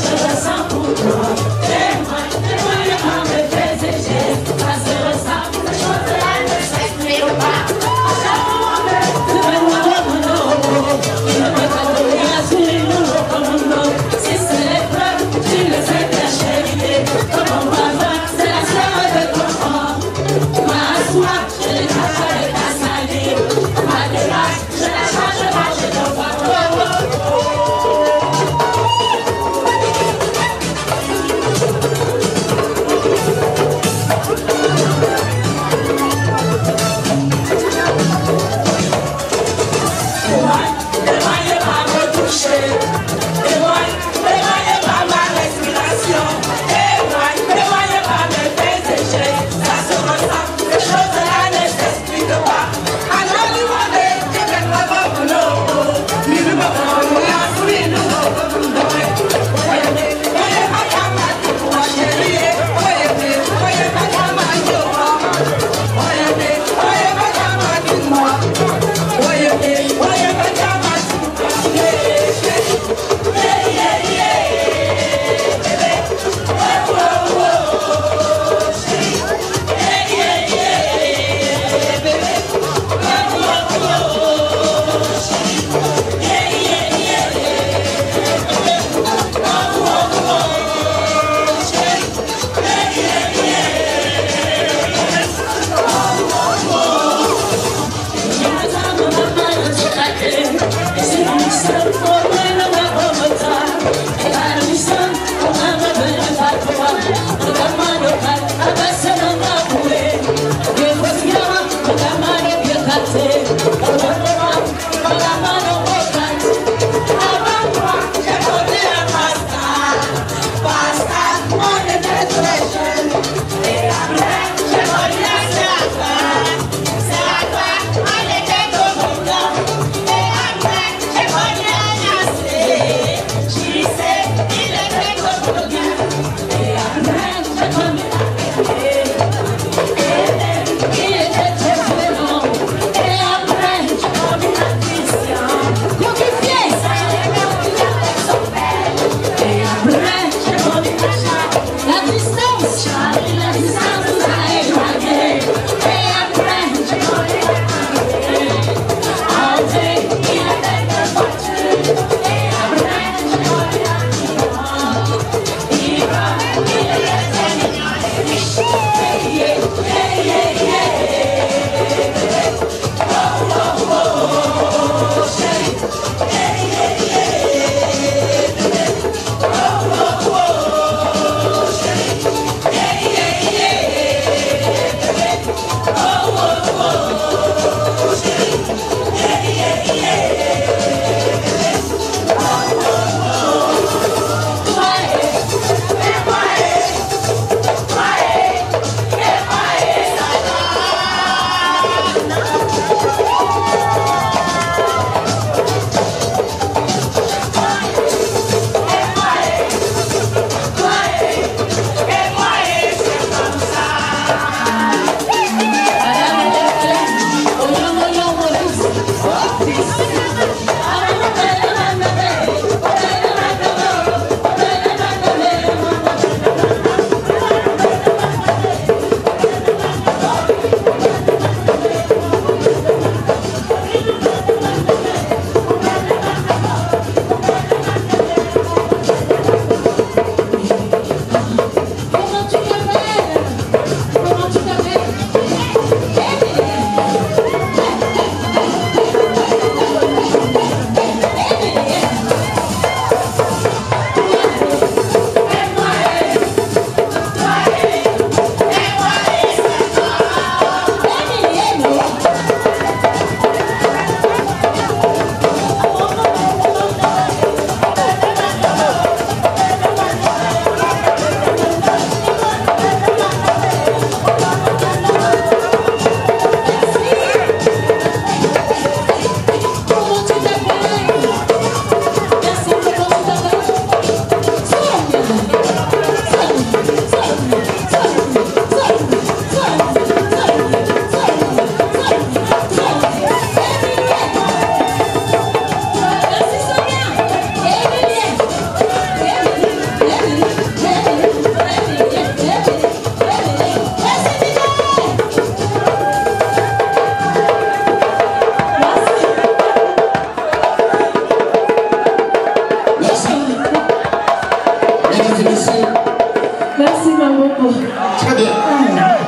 beaucoup. Très bien.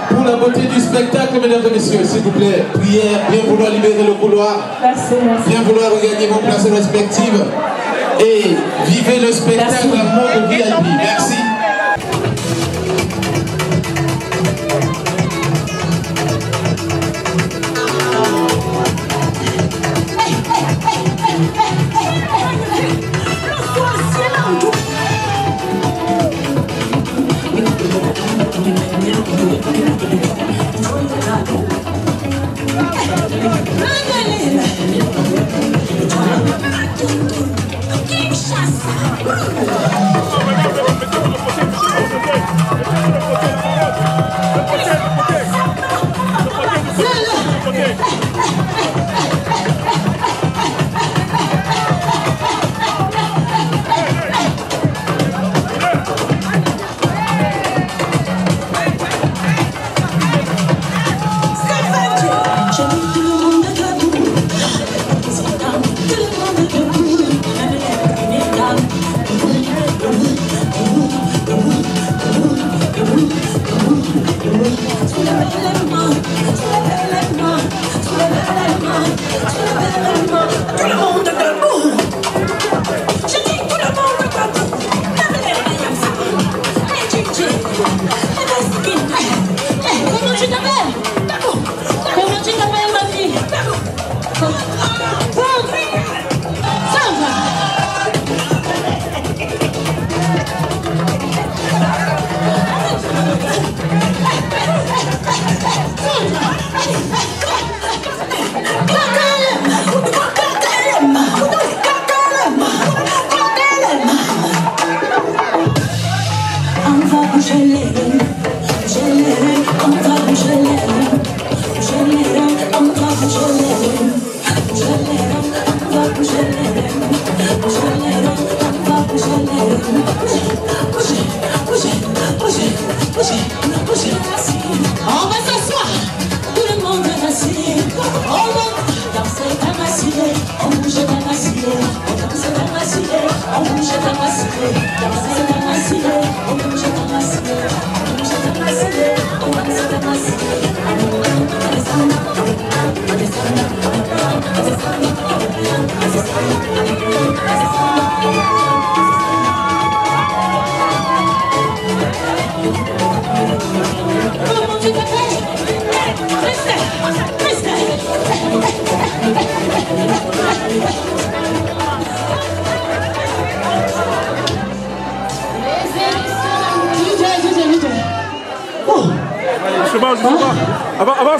Pour la beauté du spectacle, mesdames et messieurs, s'il vous plaît, prière, bien vouloir libérer le couloir. Merci, merci. Bien vouloir regagner vos places respectives. Et vivez le spectacle en mode VIP. Merci.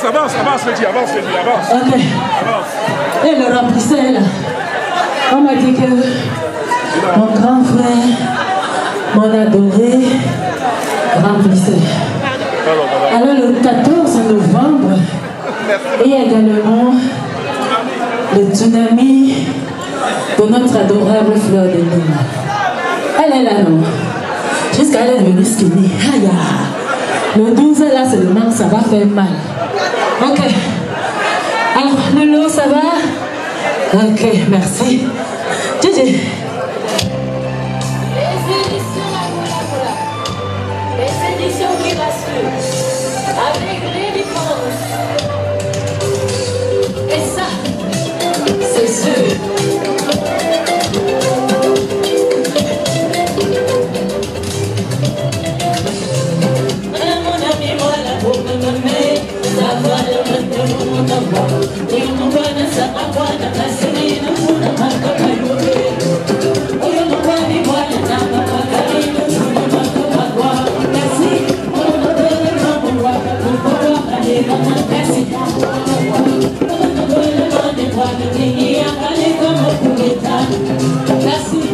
Avance, Lady, avance. Ok. Et le remplissait là. On m'a dit que mon grand frère, mon adoré, remplissait. Alors le 14 novembre, il y a également le tsunami de notre adorable Fleur de Lima. Elle est là, non? Jusqu'à elle est devenue skinny. Aïe. Le 12 là seulement, ça va faire mal. Ok. Alors, Lolo, ça va? Ok, merci. Gigi. Les éditions qui rassurent, avec les dépenses. Et ça, c'est sûr. Merci.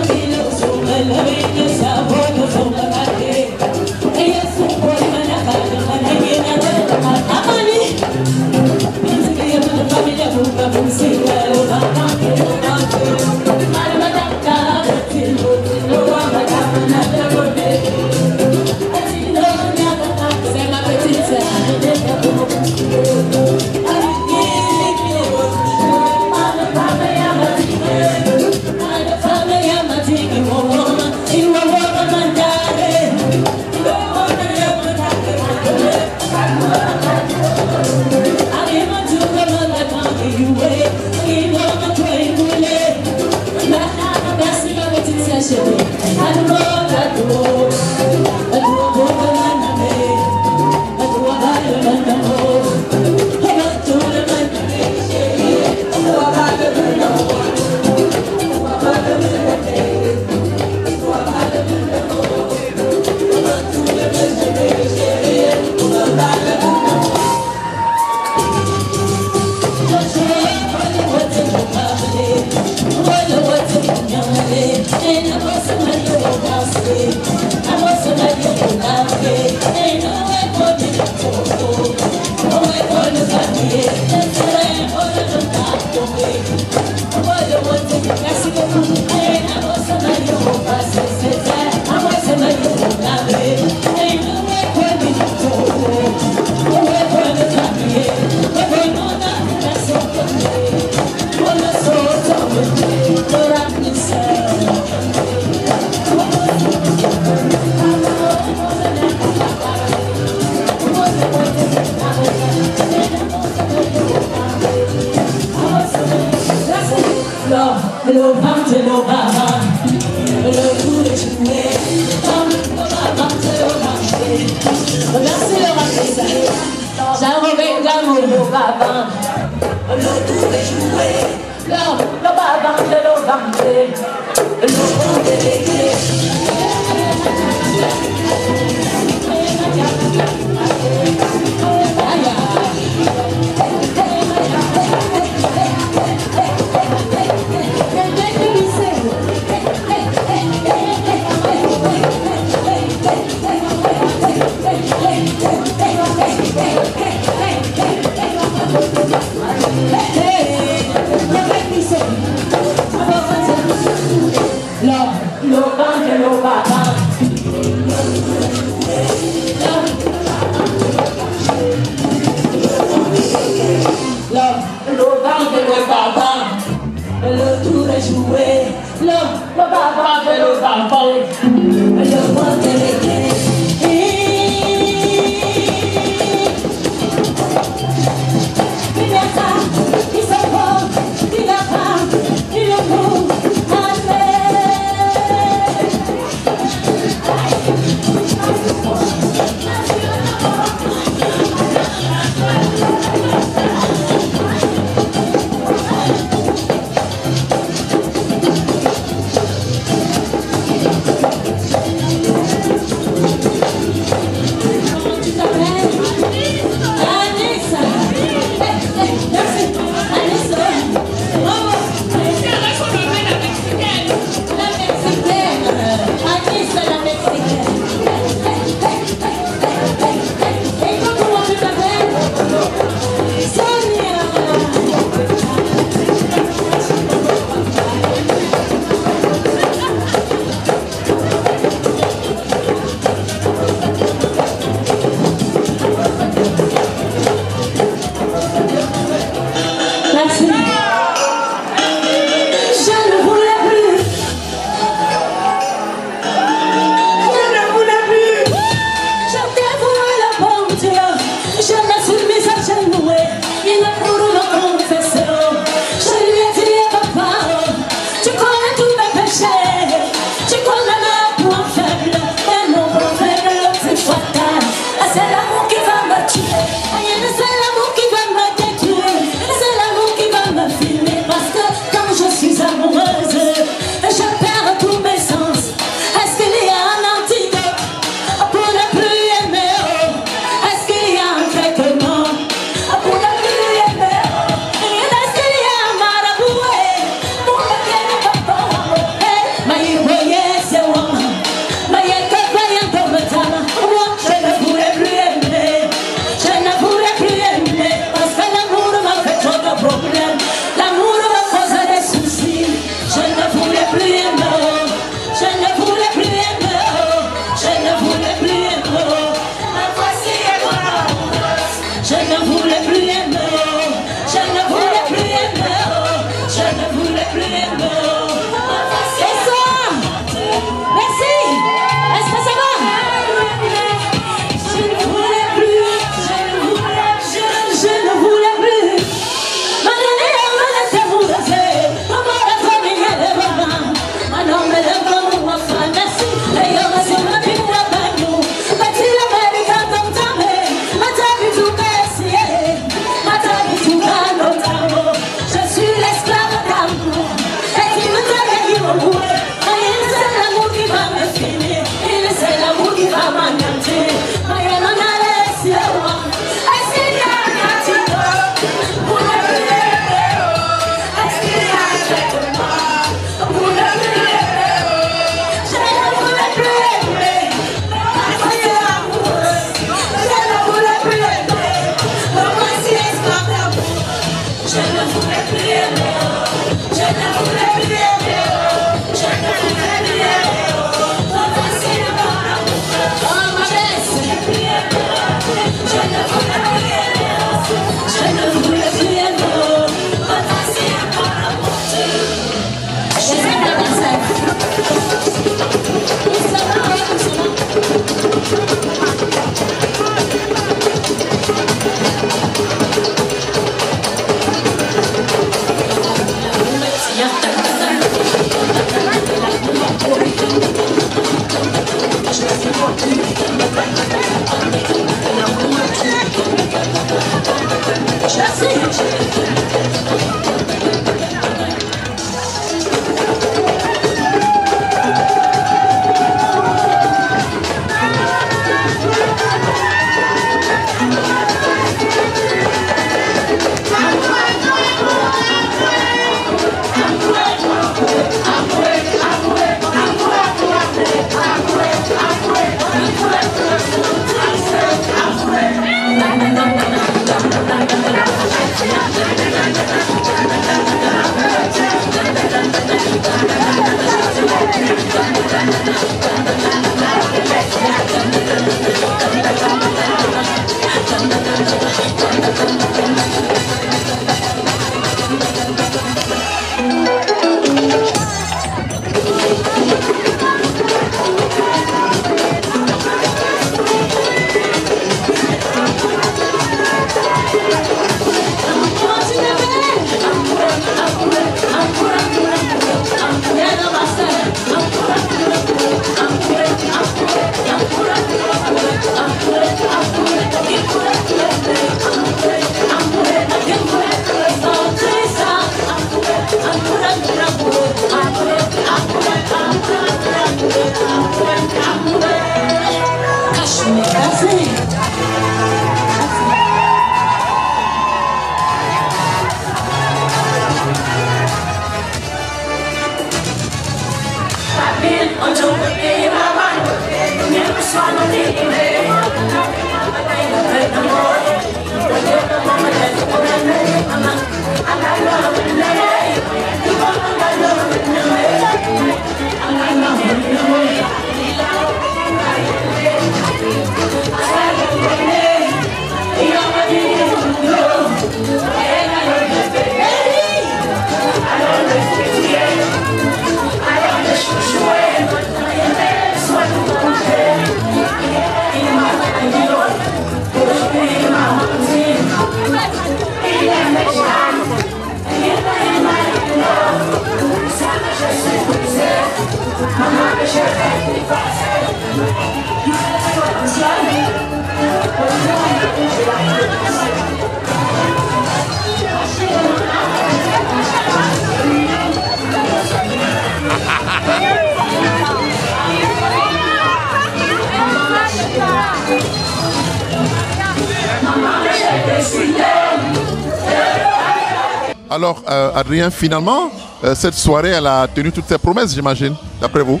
Alors, Adrien, finalement, cette soirée, elle a tenu toutes ses promesses, j'imagine, d'après vous?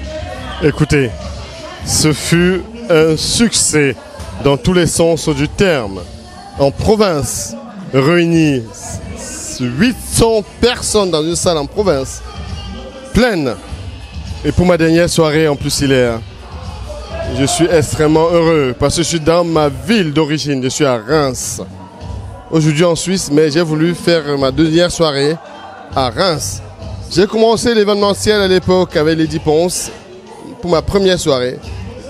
Écoutez, ce fut un succès dans tous les sens du terme. En province, réunis 800 personnes dans une salle en province, pleine. Et pour ma dernière soirée en plus hilaire, je suis extrêmement heureux parce que je suis dans ma ville d'origine, je suis à Reims. Aujourd'hui en Suisse, mais j'ai voulu faire ma dernière soirée à Reims. J'ai commencé l'événementiel à l'époque avec Lady Ponce pour ma première soirée.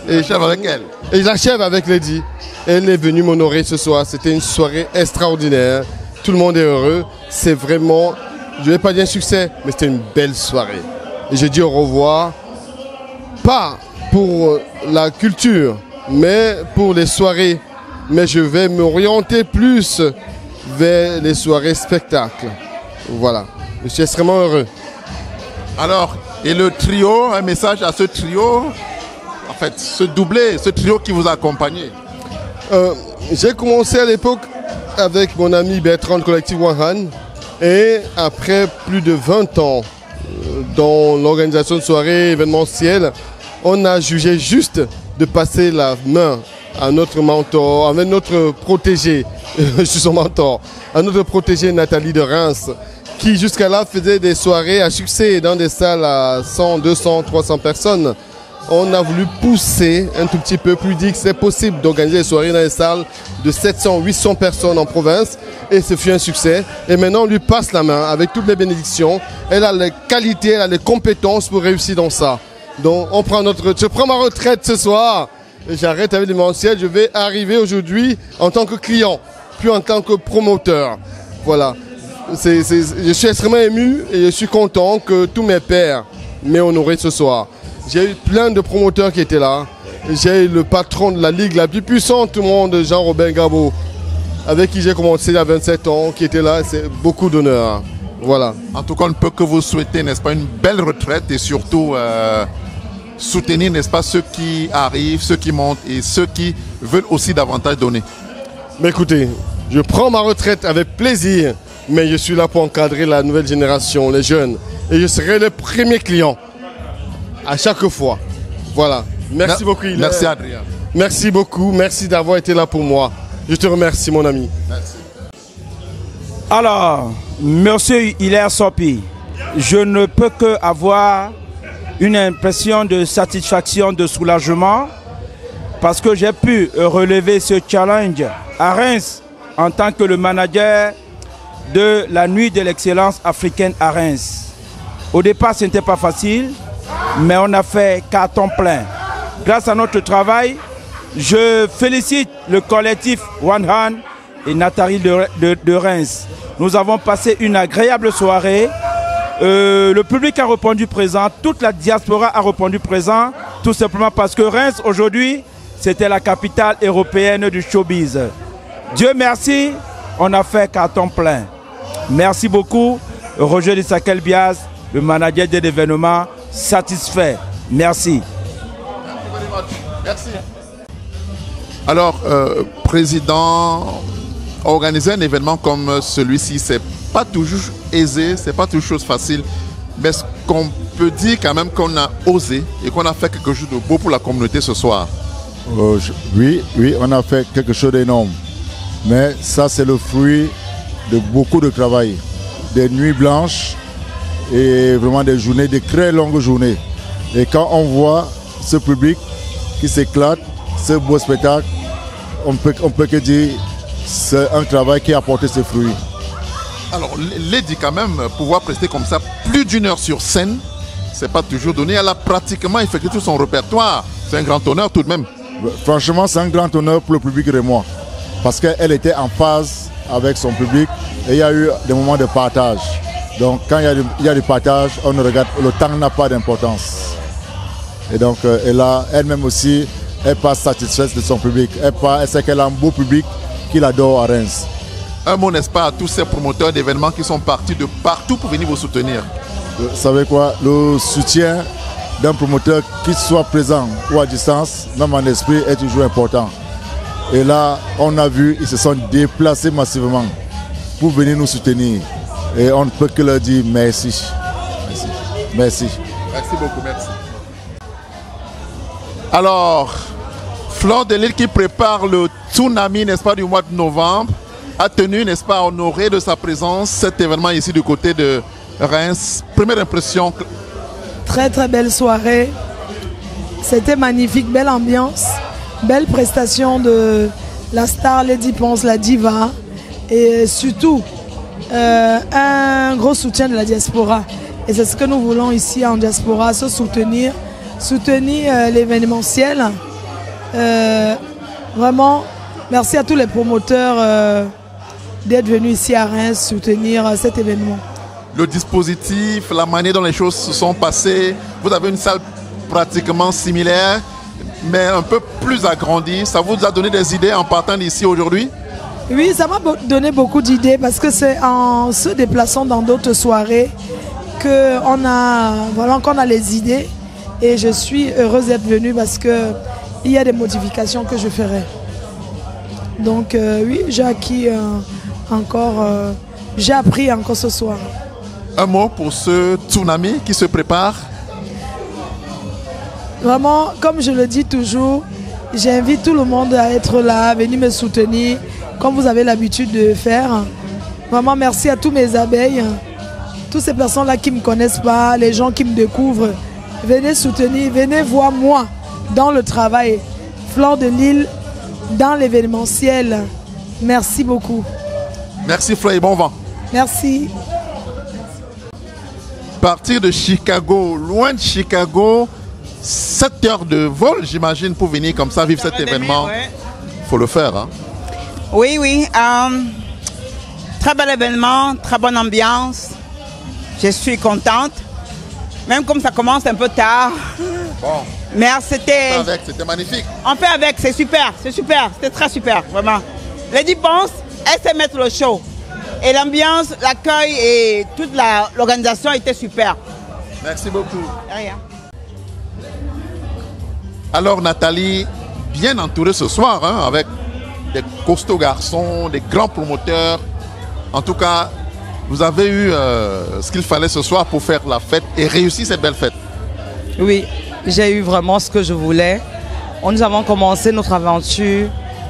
Et j'achève avec elle. Et j'achève avec Lady. Elle est venue m'honorer ce soir. C'était une soirée extraordinaire. Tout le monde est heureux. C'est vraiment, je ne vais pas dire un succès, mais c'était une belle soirée. Et je dis au revoir, pas pour la culture, mais pour les soirées. Mais je vais m'orienter plus vers les soirées spectacles. Voilà. Je suis extrêmement heureux. Alors, et le trio, un message à ce trio, en fait, ce doublé, ce trio qui vous a accompagné? J'ai commencé à l'époque avec mon ami Bertrand de Collectif Wahan. Et après plus de 20 ans dans l'organisation de soirées événementielles, on a jugé juste de passer la main à notre mentor, avec notre protégé, je suis son mentor, à notre protégée Nathalie de Reims, qui jusqu'à là faisait des soirées à succès dans des salles à 100, 200, 300 personnes. On a voulu pousser un tout petit peu, plus dit que c'est possible d'organiser des soirées dans des salles de 700, 800 personnes en province. Et ce fut un succès. Et maintenant, on lui passe la main avec toutes les bénédictions. Elle a les qualités, elle a les compétences pour réussir dans ça. Donc, je prends ma retraite ce soir. J'arrête avec l'événementiel. Je vais arriver aujourd'hui en tant que client, puis en tant que promoteur. Voilà. Je suis extrêmement ému et je suis content que tous mes pairs m'aient honoré ce soir. J'ai eu plein de promoteurs qui étaient là. J'ai eu le patron de la ligue la plus puissante au monde, Jean-Robin Gabo, avec qui j'ai commencé à 27 ans, qui était là. C'est beaucoup d'honneur. Voilà. En tout cas, on ne peut que vous souhaiter, n'est-ce pas, une belle retraite et surtout soutenir, n'est-ce pas, ceux qui arrivent, ceux qui montent et ceux qui veulent aussi davantage donner. Mais écoutez, je prends ma retraite avec plaisir, mais je suis là pour encadrer la nouvelle génération, les jeunes. Et je serai le premier client à chaque fois. Voilà. Merci beaucoup, Hilaire. Merci, Adrien. Merci beaucoup. Merci d'avoir été là pour moi. Je te remercie, mon ami. Merci. Alors, monsieur Hilaire Sopi, je ne peux que avoir une impression de satisfaction, de soulagement, parce que j'ai pu relever ce challenge à Reims en tant que le manager de la nuit de l'excellence africaine à Reims. Au départ, ce n'était pas facile, mais on a fait carton plein. Grâce à notre travail, je félicite le collectif One Hand et Nathalie de Reims. Nous avons passé une agréable soirée. Le public a répondu présent, toute la diaspora a répondu présent, tout simplement parce que Reims, aujourd'hui, c'était la capitale européenne du showbiz. Dieu merci, on a fait carton plein. Merci beaucoup, Roger Lissakel-Biaz, le manager de l'événement, satisfait. Merci. Merci. Alors, président, organiser un événement comme celui-ci, c'est pas toujours aisé, c'est pas toujours chose facile, mais ce qu'on peut dire quand même qu'on a osé et qu'on a fait quelque chose de beau pour la communauté ce soir. Oui, on a fait quelque chose d'énorme, mais ça c'est le fruit de beaucoup de travail, des nuits blanches et vraiment des journées, des très longues journées. Et quand on voit ce public qui s'éclate, ce beau spectacle, on peut que dire c'est un travail qui a apporté ses fruits. Alors, Lady, quand même, pouvoir prester comme ça plus d'une heure sur scène, c'est pas toujours donné. Elle a pratiquement effectué tout son répertoire. C'est un grand honneur tout de même. Franchement, c'est un grand honneur pour le public et moi, parce qu'elle était en phase avec son public et il y a eu des moments de partage. Donc, quand il y a du partage, on ne regarde, le temps n'a pas d'importance. Et donc, elle-même aussi, elle passe satisfaite de son public. Elle sait qu'elle a un beau public qui l'adore à Reims. Un mot, n'est-ce pas, à tous ces promoteurs d'événements qui sont partis de partout pour venir vous soutenir. Vous savez quoi, le soutien d'un promoteur, qui soit présent ou à distance, même en esprit, est toujours important. Et là, on a vu, ils se sont déplacés massivement pour venir nous soutenir. Et on ne peut que leur dire merci. Merci. Merci. Merci beaucoup, merci. Alors, Fleur de Lille qui prépare le tsunami, n'est-ce pas, du mois de novembre, a tenu, n'est-ce pas, à honorer de sa présence cet événement ici du côté de Reims. Première impression. Très très belle soirée. C'était magnifique, belle ambiance, belle prestation de la star Lady Ponce, la diva, et surtout un gros soutien de la diaspora. Et c'est ce que nous voulons ici en diaspora, se soutenir l'événementiel. Vraiment, merci à tous les promoteurs d'être venus ici à Reims soutenir cet événement. Le dispositif, la manière dont les choses se sont passées, vous avez une salle pratiquement similaire, mais un peu plus agrandie. Ça vous a donné des idées en partant d'ici aujourd'hui? Oui, ça m'a donné beaucoup d'idées parce que c'est en se déplaçant dans d'autres soirées qu'on a les idées. Et je suis heureuse d'être venue parce qu'il y a des modifications que je ferai. Donc oui, j'ai appris encore ce soir. Un mot pour ce tsunami qui se prépare? Vraiment, comme je le dis toujours, J'invite tout le monde à être là, à venir me soutenir, comme vous avez l'habitude de faire. Vraiment, merci à tous mes abeilles, toutes ces personnes-là qui ne me connaissent pas, les gens qui me découvrent. Venez soutenir, venez voir moi dans le travail. Fleur de Lille, dans l'événementiel. Merci beaucoup. Merci Fleur et bon vent. Merci. Partir de Chicago, loin de Chicago, 7 heures de vol, j'imagine, pour venir comme ça, vivre cet événement. Il faut le faire. Hein? Oui, oui. Très bel événement, très bonne ambiance. Je suis contente. Même comme ça commence un peu tard. Bon. Mais c'était... C'était magnifique. On fait avec, c'est super, c'était très super, vraiment. Les dépenses, elles sait mettre le show. Et l'ambiance, l'accueil et toute l'organisation était super. Merci beaucoup. De rien. Alors Nathalie, bien entourée ce soir, hein, avec des costauds garçons, des grands promoteurs. En tout cas, vous avez eu ce qu'il fallait ce soir pour faire la fête et réussir cette belle fête. Oui, j'ai eu vraiment ce que je voulais. Nous avons commencé notre aventure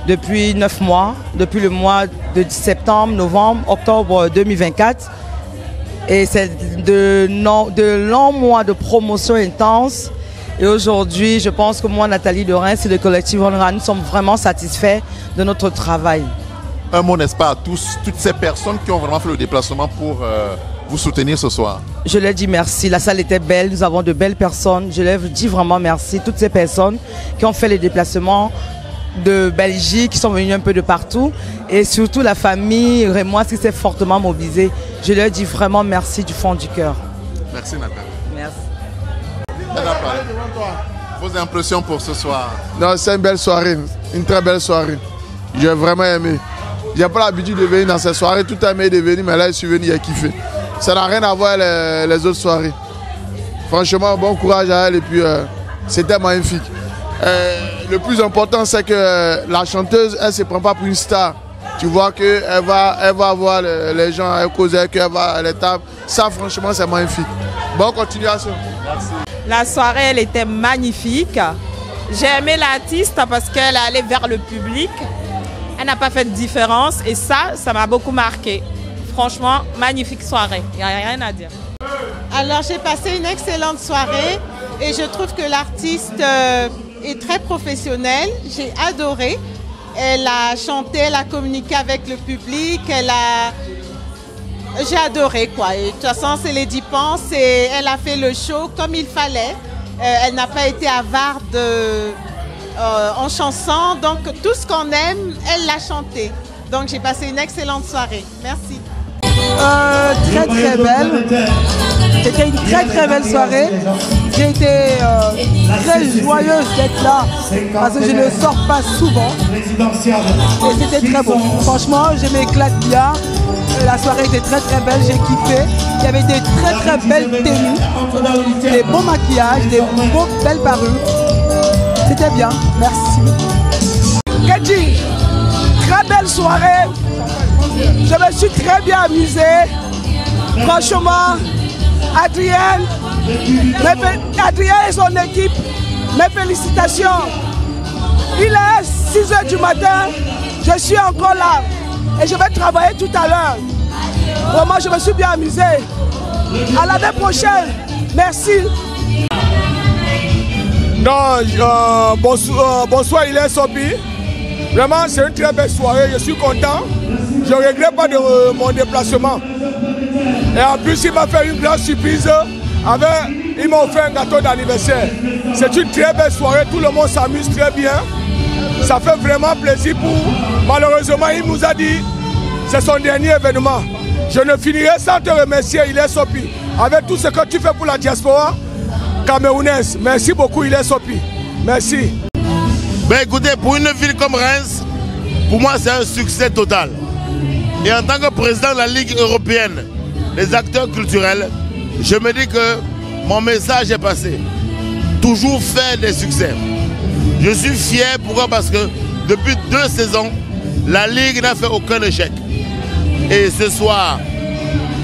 depuis 9 mois, depuis le mois de septembre, novembre, octobre 2024. Et c'est de longs mois de promotion intense. Et aujourd'hui, je pense que moi, Nathalie de Reims et le collectif Onra, nous sommes vraiment satisfaits de notre travail. Un mot, n'est-ce pas, à toutes ces personnes qui ont vraiment fait le déplacement pour vous soutenir ce soir. Je leur dis merci, la salle était belle, nous avons de belles personnes. Je leur dis vraiment merci, toutes ces personnes qui ont fait les déplacements de Belgique, qui sont venues un peu de partout. Et surtout la famille rémoise qui s'est fortement mobilisée. Je leur dis vraiment merci du fond du cœur. Merci Nathalie. Merci. Vos impressions pour ce soir? Non, c'est une belle soirée, une très belle soirée. J'ai vraiment aimé. J'ai pas l'habitude de venir dans ces soirées, tout aimé de venir, mais là je suis venu, j'ai kiffé. Ça n'a rien à voir les autres soirées. Franchement, bon courage à elle et puis c'était magnifique. Le plus important, c'est que la chanteuse, elle ne se prend pas pour une star. Tu vois qu'elle va voir les gens, elle cause avec eux, elle va à l'étape. Ça, franchement, c'est magnifique. Bonne continuation. Merci. La soirée, elle était magnifique. J'ai aimé l'artiste parce qu'elle est allée vers le public. Elle n'a pas fait de différence et ça m'a beaucoup marqué. Franchement, magnifique soirée. Il n'y a rien à dire. Alors, j'ai passé une excellente soirée et je trouve que l'artiste est très professionnelle. J'ai adoré. Elle a chanté, elle a communiqué avec le public. J'ai adoré quoi. Et de toute façon, c'est Lady Pense et elle a fait le show comme il fallait. Elle n'a pas été avare en chanson. Donc, tout ce qu'on aime, elle l'a chanté. Donc, j'ai passé une excellente soirée. Merci. Très très belle. C'était une très très belle soirée. J'ai été très joyeuse d'être là parce que je ne sors pas souvent. Et c'était très beau. Franchement, je m'éclate bien. La soirée était très très belle, j'ai kiffé. Il y avait des très très belles tenues, des beaux maquillages, des belles parures. C'était bien, merci. Kedji, très belle soirée. Je me suis très bien amusée. Franchement, Adrien et son équipe, mes félicitations. Il est 6 h du matin, je suis encore là et je vais travailler tout à l'heure. Vraiment, je me suis bien amusée. À l'année prochaine, merci. Non, bonsoir, il est Sopi. Vraiment, c'est une très belle soirée, je suis content. Je ne regrette pas de mon déplacement. Et en plus, il m'a fait une grande surprise. Il m'a offert un gâteau d'anniversaire. C'est une très belle soirée, tout le monde s'amuse très bien. Ça fait vraiment plaisir pour... Malheureusement, il nous a dit c'est son dernier événement. Je ne finirai sans te remercier, il est Sopi. Avec tout ce que tu fais pour la diaspora camerounaise. Merci beaucoup, il est Sopi. Merci. Ben écoutez, pour une ville comme Reims, pour moi c'est un succès total. Et en tant que président de la Ligue européenne des acteurs culturels, je me dis que mon message est passé. Toujours faire des succès. Je suis fier, pourquoi? Parce que depuis 2 saisons, la Ligue n'a fait aucun échec. Et ce soir,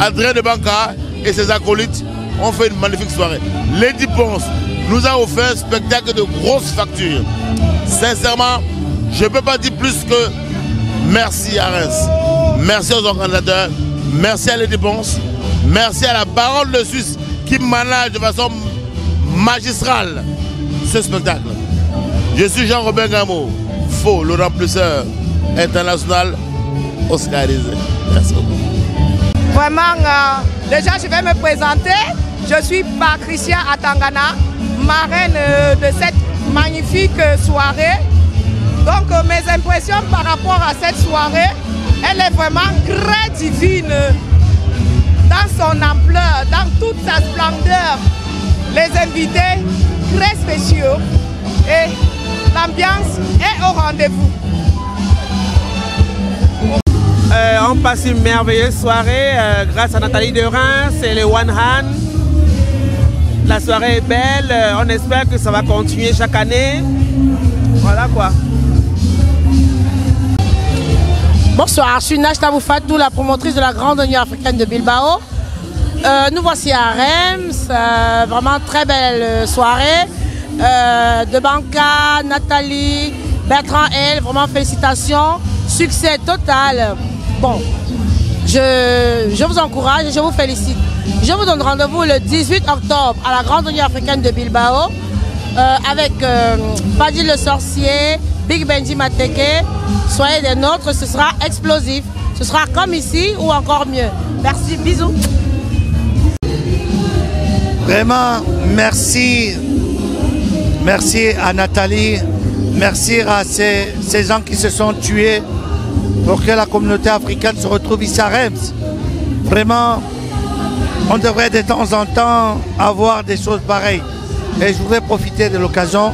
Adrien de Banca et ses acolytes ont fait une magnifique soirée. Lady Ponce nous a offert un spectacle de grosse facture. Sincèrement, je ne peux pas dire plus que merci à Reims. Merci aux organisateurs, merci à les dépenses, merci à la Baronne de Suisse qui manage de façon magistrale ce spectacle. Je suis Jean-Robert Gameau, faux, le remplisseur international oscarisé. Merci beaucoup. Vraiment, déjà je vais me présenter. Je suis Patricia Atangana, marraine de cette magnifique soirée. Donc mes impressions par rapport à cette soirée, elle est vraiment très divine dans son ampleur, dans toute sa splendeur. Les invités très spéciaux et l'ambiance est au rendez-vous. On passe une merveilleuse soirée grâce à Nathalie de Reims et les One Hand. La soirée est belle, on espère que ça va continuer chaque année. Voilà quoi. Bonsoir, je suis Najda Boufatou, la promotrice de la Grande Union africaine de Bilbao. Nous voici à Reims, vraiment très belle soirée. De Banca, Nathalie, Bertrand L, vraiment félicitations, succès total. Bon, je vous encourage et je vous félicite. Je vous donne rendez-vous le 18 octobre à la Grande Union africaine de Bilbao avec Fadil le sorcier, Big Benji Mateke. Soyez des nôtres, ce sera explosif. Ce sera comme ici ou encore mieux. Merci, bisous. Vraiment, merci. Merci à Nathalie. Merci à ces gens qui se sont tués pour que la communauté africaine se retrouve ici à Reims. Vraiment, on devrait de temps en temps avoir des choses pareilles. Et je voudrais profiter de l'occasion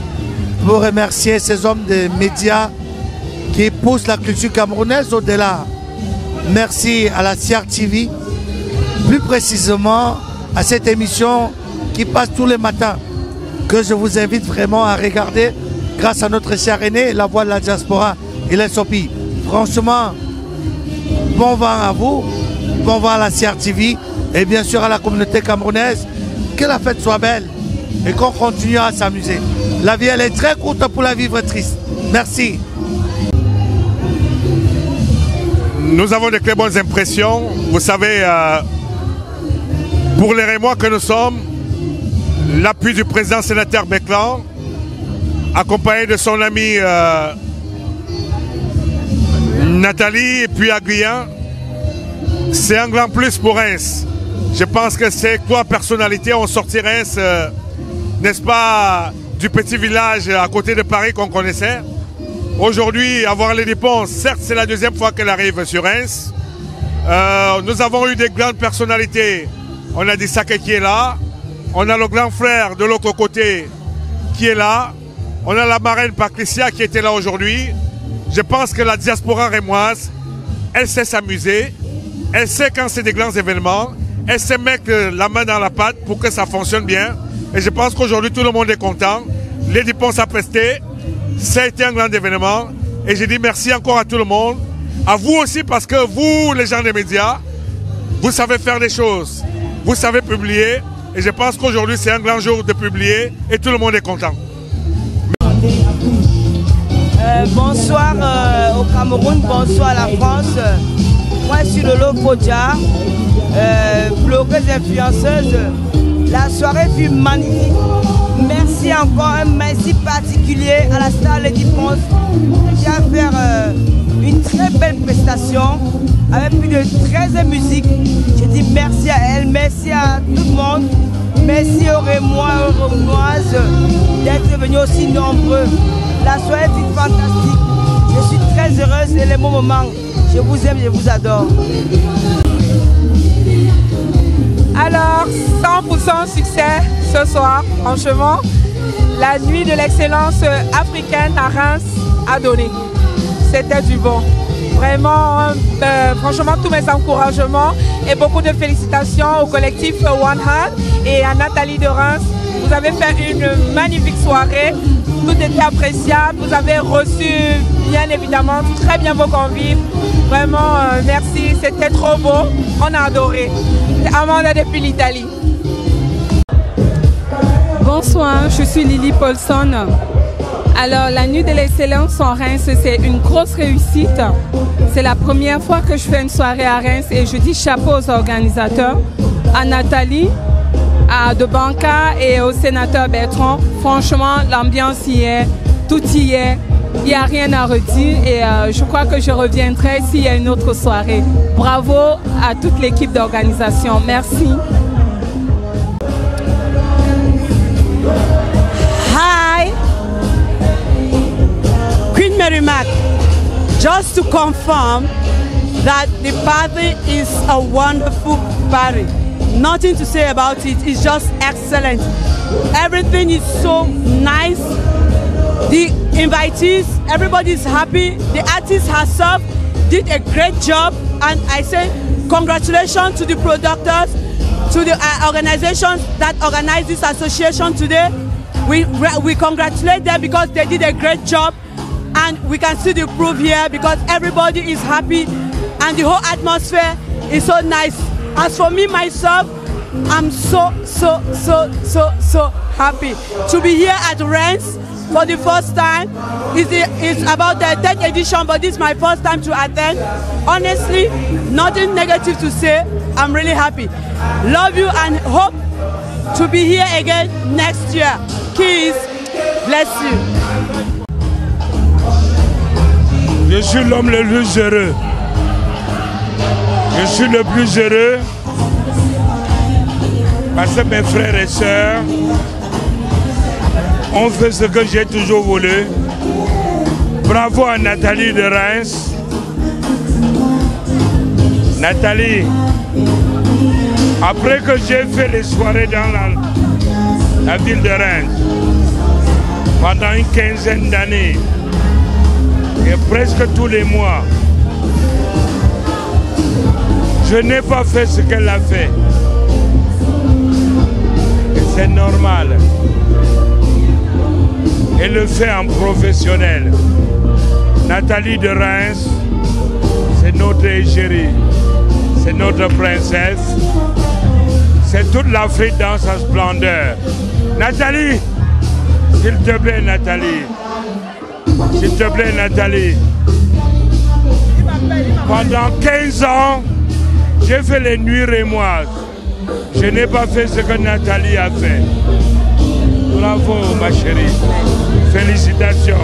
pour remercier ces hommes des médias qui poussent la culture camerounaise au-delà. Merci à la CRTV, plus précisément à cette émission qui passe tous les matins, que je vous invite vraiment à regarder grâce à notre cher aîné, la voix de la diaspora, Hélène Sopi. Franchement, bon vent à vous, bon vent à la CRTV et bien sûr à la communauté camerounaise. Que la fête soit belle et qu'on continue à s'amuser. La vie, elle est très courte pour la vivre triste. Merci. Nous avons de très bonnes impressions. Vous savez, pour les Rémois que nous sommes, l'appui du président sénateur Béclan, accompagné de son ami Nathalie et puis Aguillan, c'est un grand plus pour Reims. Je pense que ces trois personnalités ont sorti Reims, n'est-ce pas, du petit village à côté de Paris qu'on connaissait. Aujourd'hui, avoir les dépenses, certes c'est la deuxième fois qu'elle arrive sur Reims. Nous avons eu des grandes personnalités. On a dit Saké qui est là. On a le grand frère de l'autre côté qui est là. On a la marraine Patricia qui était là aujourd'hui. Je pense que la diaspora rémoise, elle sait s'amuser. Elle sait quand c'est des grands événements. Elle sait mettre la main dans la pâte pour que ça fonctionne bien. Et je pense qu'aujourd'hui, tout le monde est content. Les dépenses à prester, ça a été un grand événement. Et je dis merci encore à tout le monde. À vous aussi, parce que vous, les gens des médias, vous savez faire des choses. Vous savez publier. Et je pense qu'aujourd'hui, c'est un grand jour de publier. Et tout le monde est content. Bonsoir au Cameroun, bonsoir à la France. Moi, je suis Lolo Kodja, blogueuse influenceuse. La soirée fut magnifique. Merci encore, un merci particulier à la star Lady Ponce qui a fait une très belle prestation avec plus de 13 musiques. Je dis merci à elle, merci à tout le monde. Merci aux Rémois et aux Rémoises d'être venus aussi nombreux. La soirée fut fantastique. Je suis très heureuse et les bons moments. Je vous aime, je vous adore. Alors, 100% succès ce soir, franchement. La nuit de l'excellence africaine à Reims a donné. C'était du bon. Vraiment, franchement, tous mes encouragements et beaucoup de félicitations au collectif One Hand et à Nathalie de Reims. Vous avez fait une magnifique soirée. Tout était appréciable. Vous avez reçu, bien évidemment, très bien vos convives. Vraiment, merci. C'était trop beau. On a adoré. Amanda depuis l'Italie. Bonsoir, je suis Lily Paulson. Alors, la Nuit de l'Excellence en Reims, c'est une grosse réussite. C'est la première fois que je fais une soirée à Reims et je dis chapeau aux organisateurs, à Nathalie, à De Banca et au sénateur Bertrand. Franchement, l'ambiance y est, tout y est. Il n'y a rien à redire et je crois que je reviendrai s'il y a une autre soirée. Bravo à toute l'équipe d'organisation. Merci. Hi, Queen Mary Mac. Just to confirm that the party is a wonderful party. Nothing to say about it. It's just excellent. Everything is so nice. The invitees, everybody is happy. The artist herself did a great job, and I say congratulations to the producers, to the organizations that organized this association today. We congratulate them because they did a great job, and we can see the proof here because everybody is happy and the whole atmosphere is so nice. As for me myself, I'm so happy to be here at Reims for the first time. It's about the 10th edition, but this is my first time to attend. Honestly, nothing negative to say. I'm really happy. Love you and hope to be here again next year. Kiss. Bless you. Je suis l'homme le plus heureux. Je suis le plus heureux parce que mes frères et sœurs ont fait ce que j'ai toujours voulu. Bravo à Nathalie de Reims. Nathalie, après que j'ai fait les soirées dans la ville de Reims, pendant une quinzaine d'années, et presque tous les mois, je n'ai pas fait ce qu'elle a fait. Et c'est normal. Elle le fait en professionnel. Nathalie de Reims, c'est notre égérie, c'est notre princesse. C'est toute l'Afrique dans sa splendeur. Nathalie, s'il te plaît Nathalie, s'il te plaît Nathalie. Pendant 15 ans, j'ai fait les nuits rémoises. Je n'ai pas fait ce que Nathalie a fait. Bravo ma chérie. Félicitations.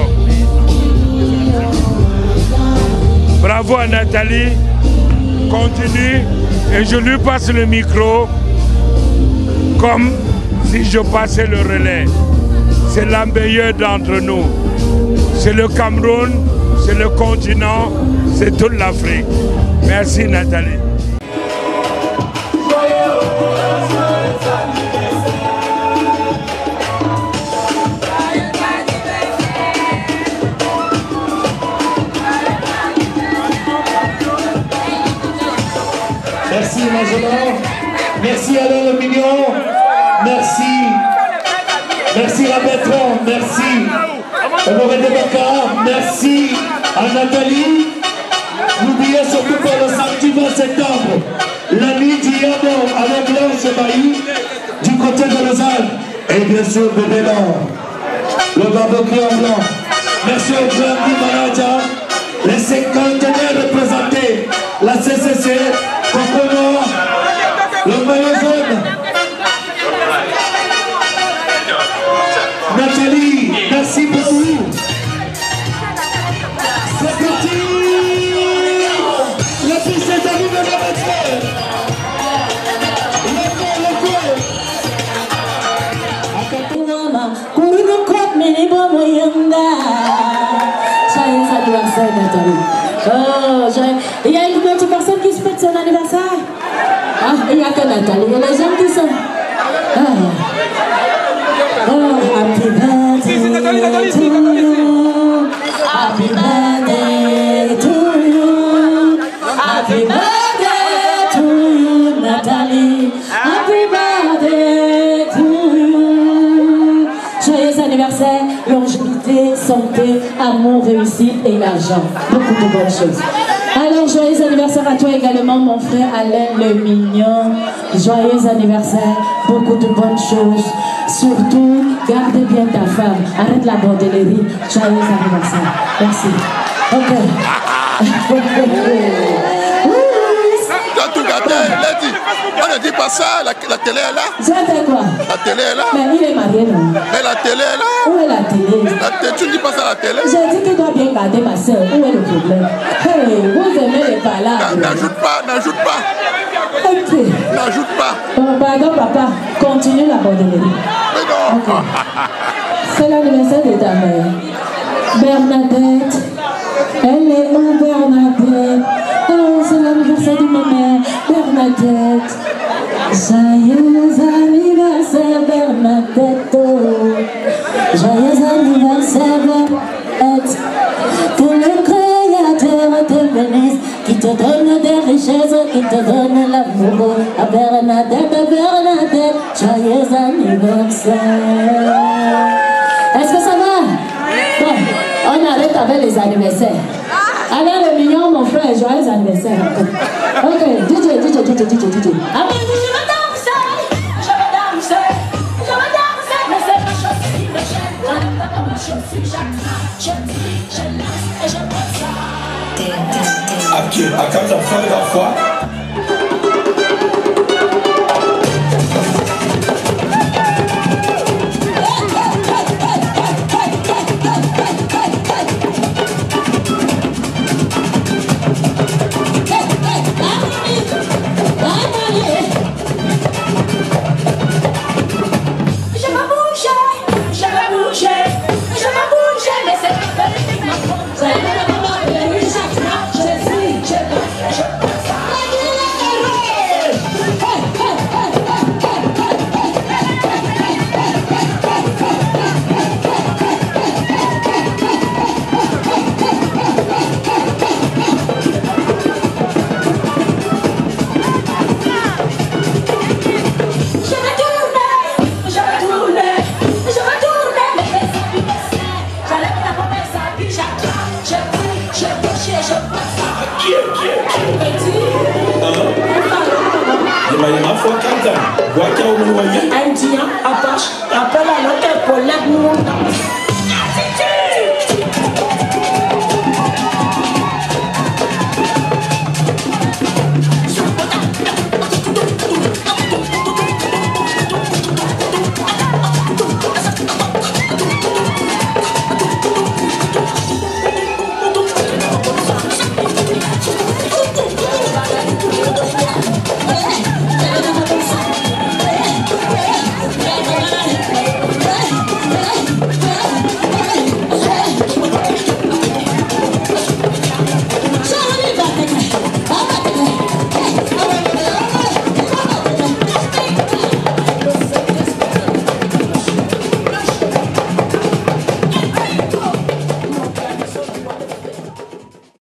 Bravo à Nathalie. Continue et je lui passe le micro comme si je passais le relais. C'est la meilleure d'entre nous. C'est le Cameroun, c'est le continent, c'est toute l'Afrique. Merci Nathalie. Merci Major, merci Alain le Mignon, merci, merci à Bertrand, merci au mauvais débat, merci à Nathalie. N'oubliez surtout pas le samedi 20 septembre, la nuit d'Iamo avec Blanche Bailly du côté de Lausanne et bien sûr Bébé Blanc, le barbecue en blanc. Merci au grand Manaja, les 50e représentés, la CCC, Cocono, le maillot jaune. Nathalie, merci beaucoup. C'est parti. Le fils est arrivé dans la sphère. Il y a une autre personne qui se fête son anniversaire. Ah, il n'y a que Nathalie, il y a les gens qui sont. Happy birthday to you. Happy birthday to you. Happy birthday to you, Nathalie. Happy birthday to you. Joyeux anniversaire, longévité, santé, amour, réussite et argent. Beaucoup de bonnes choses. Allez. Alors, joyeux anniversaire à toi également, mon frère Alain le Mignon. Joyeux anniversaire, beaucoup de bonnes choses. Surtout, garde bien ta femme. Arrête la bordellerie. Joyeux anniversaire. Merci. Ok. Tu as tout gâté, Lady. On ne dit pas ça, la télé est là. J'ai fait quoi? La télé est là. Mais il est marié, non? Mais la télé est là. Où est la télé? Tu ne dis pas ça à la télé. J'ai dit qu'il doit bien garder ma soeur. Où est le problème? Hey, vous aimez les palabres. N'ajoute pas, n'ajoute pas. Ok. N'ajoute pas. Pardon, papa. Continue la bordellerie. Mais non. Okay. C'est l'anniversaire de ta mère. Bernadette. Elle est où, Bernadette? Oh, c'est l'anniversaire de ma mère. Bernadette. Joyeux anniversaire, Bernadette. Joyeux anniversaire, Bernadette. Que le Créateur te bénisse, qui te donne des richesses, qui te donne l'amour. À Bernadette, Bernadette, joyeux anniversaire. Est-ce que ça va? Bon, on arrête avec les anniversaires. Alain le Mignon, mon frère, joyeux anniversaire. Ok, DJ. Ah, mais je veux danser, mais c'est ma chose qui me gêne. Je laisse et je passe ça. À quand ça fait la fois? Indien,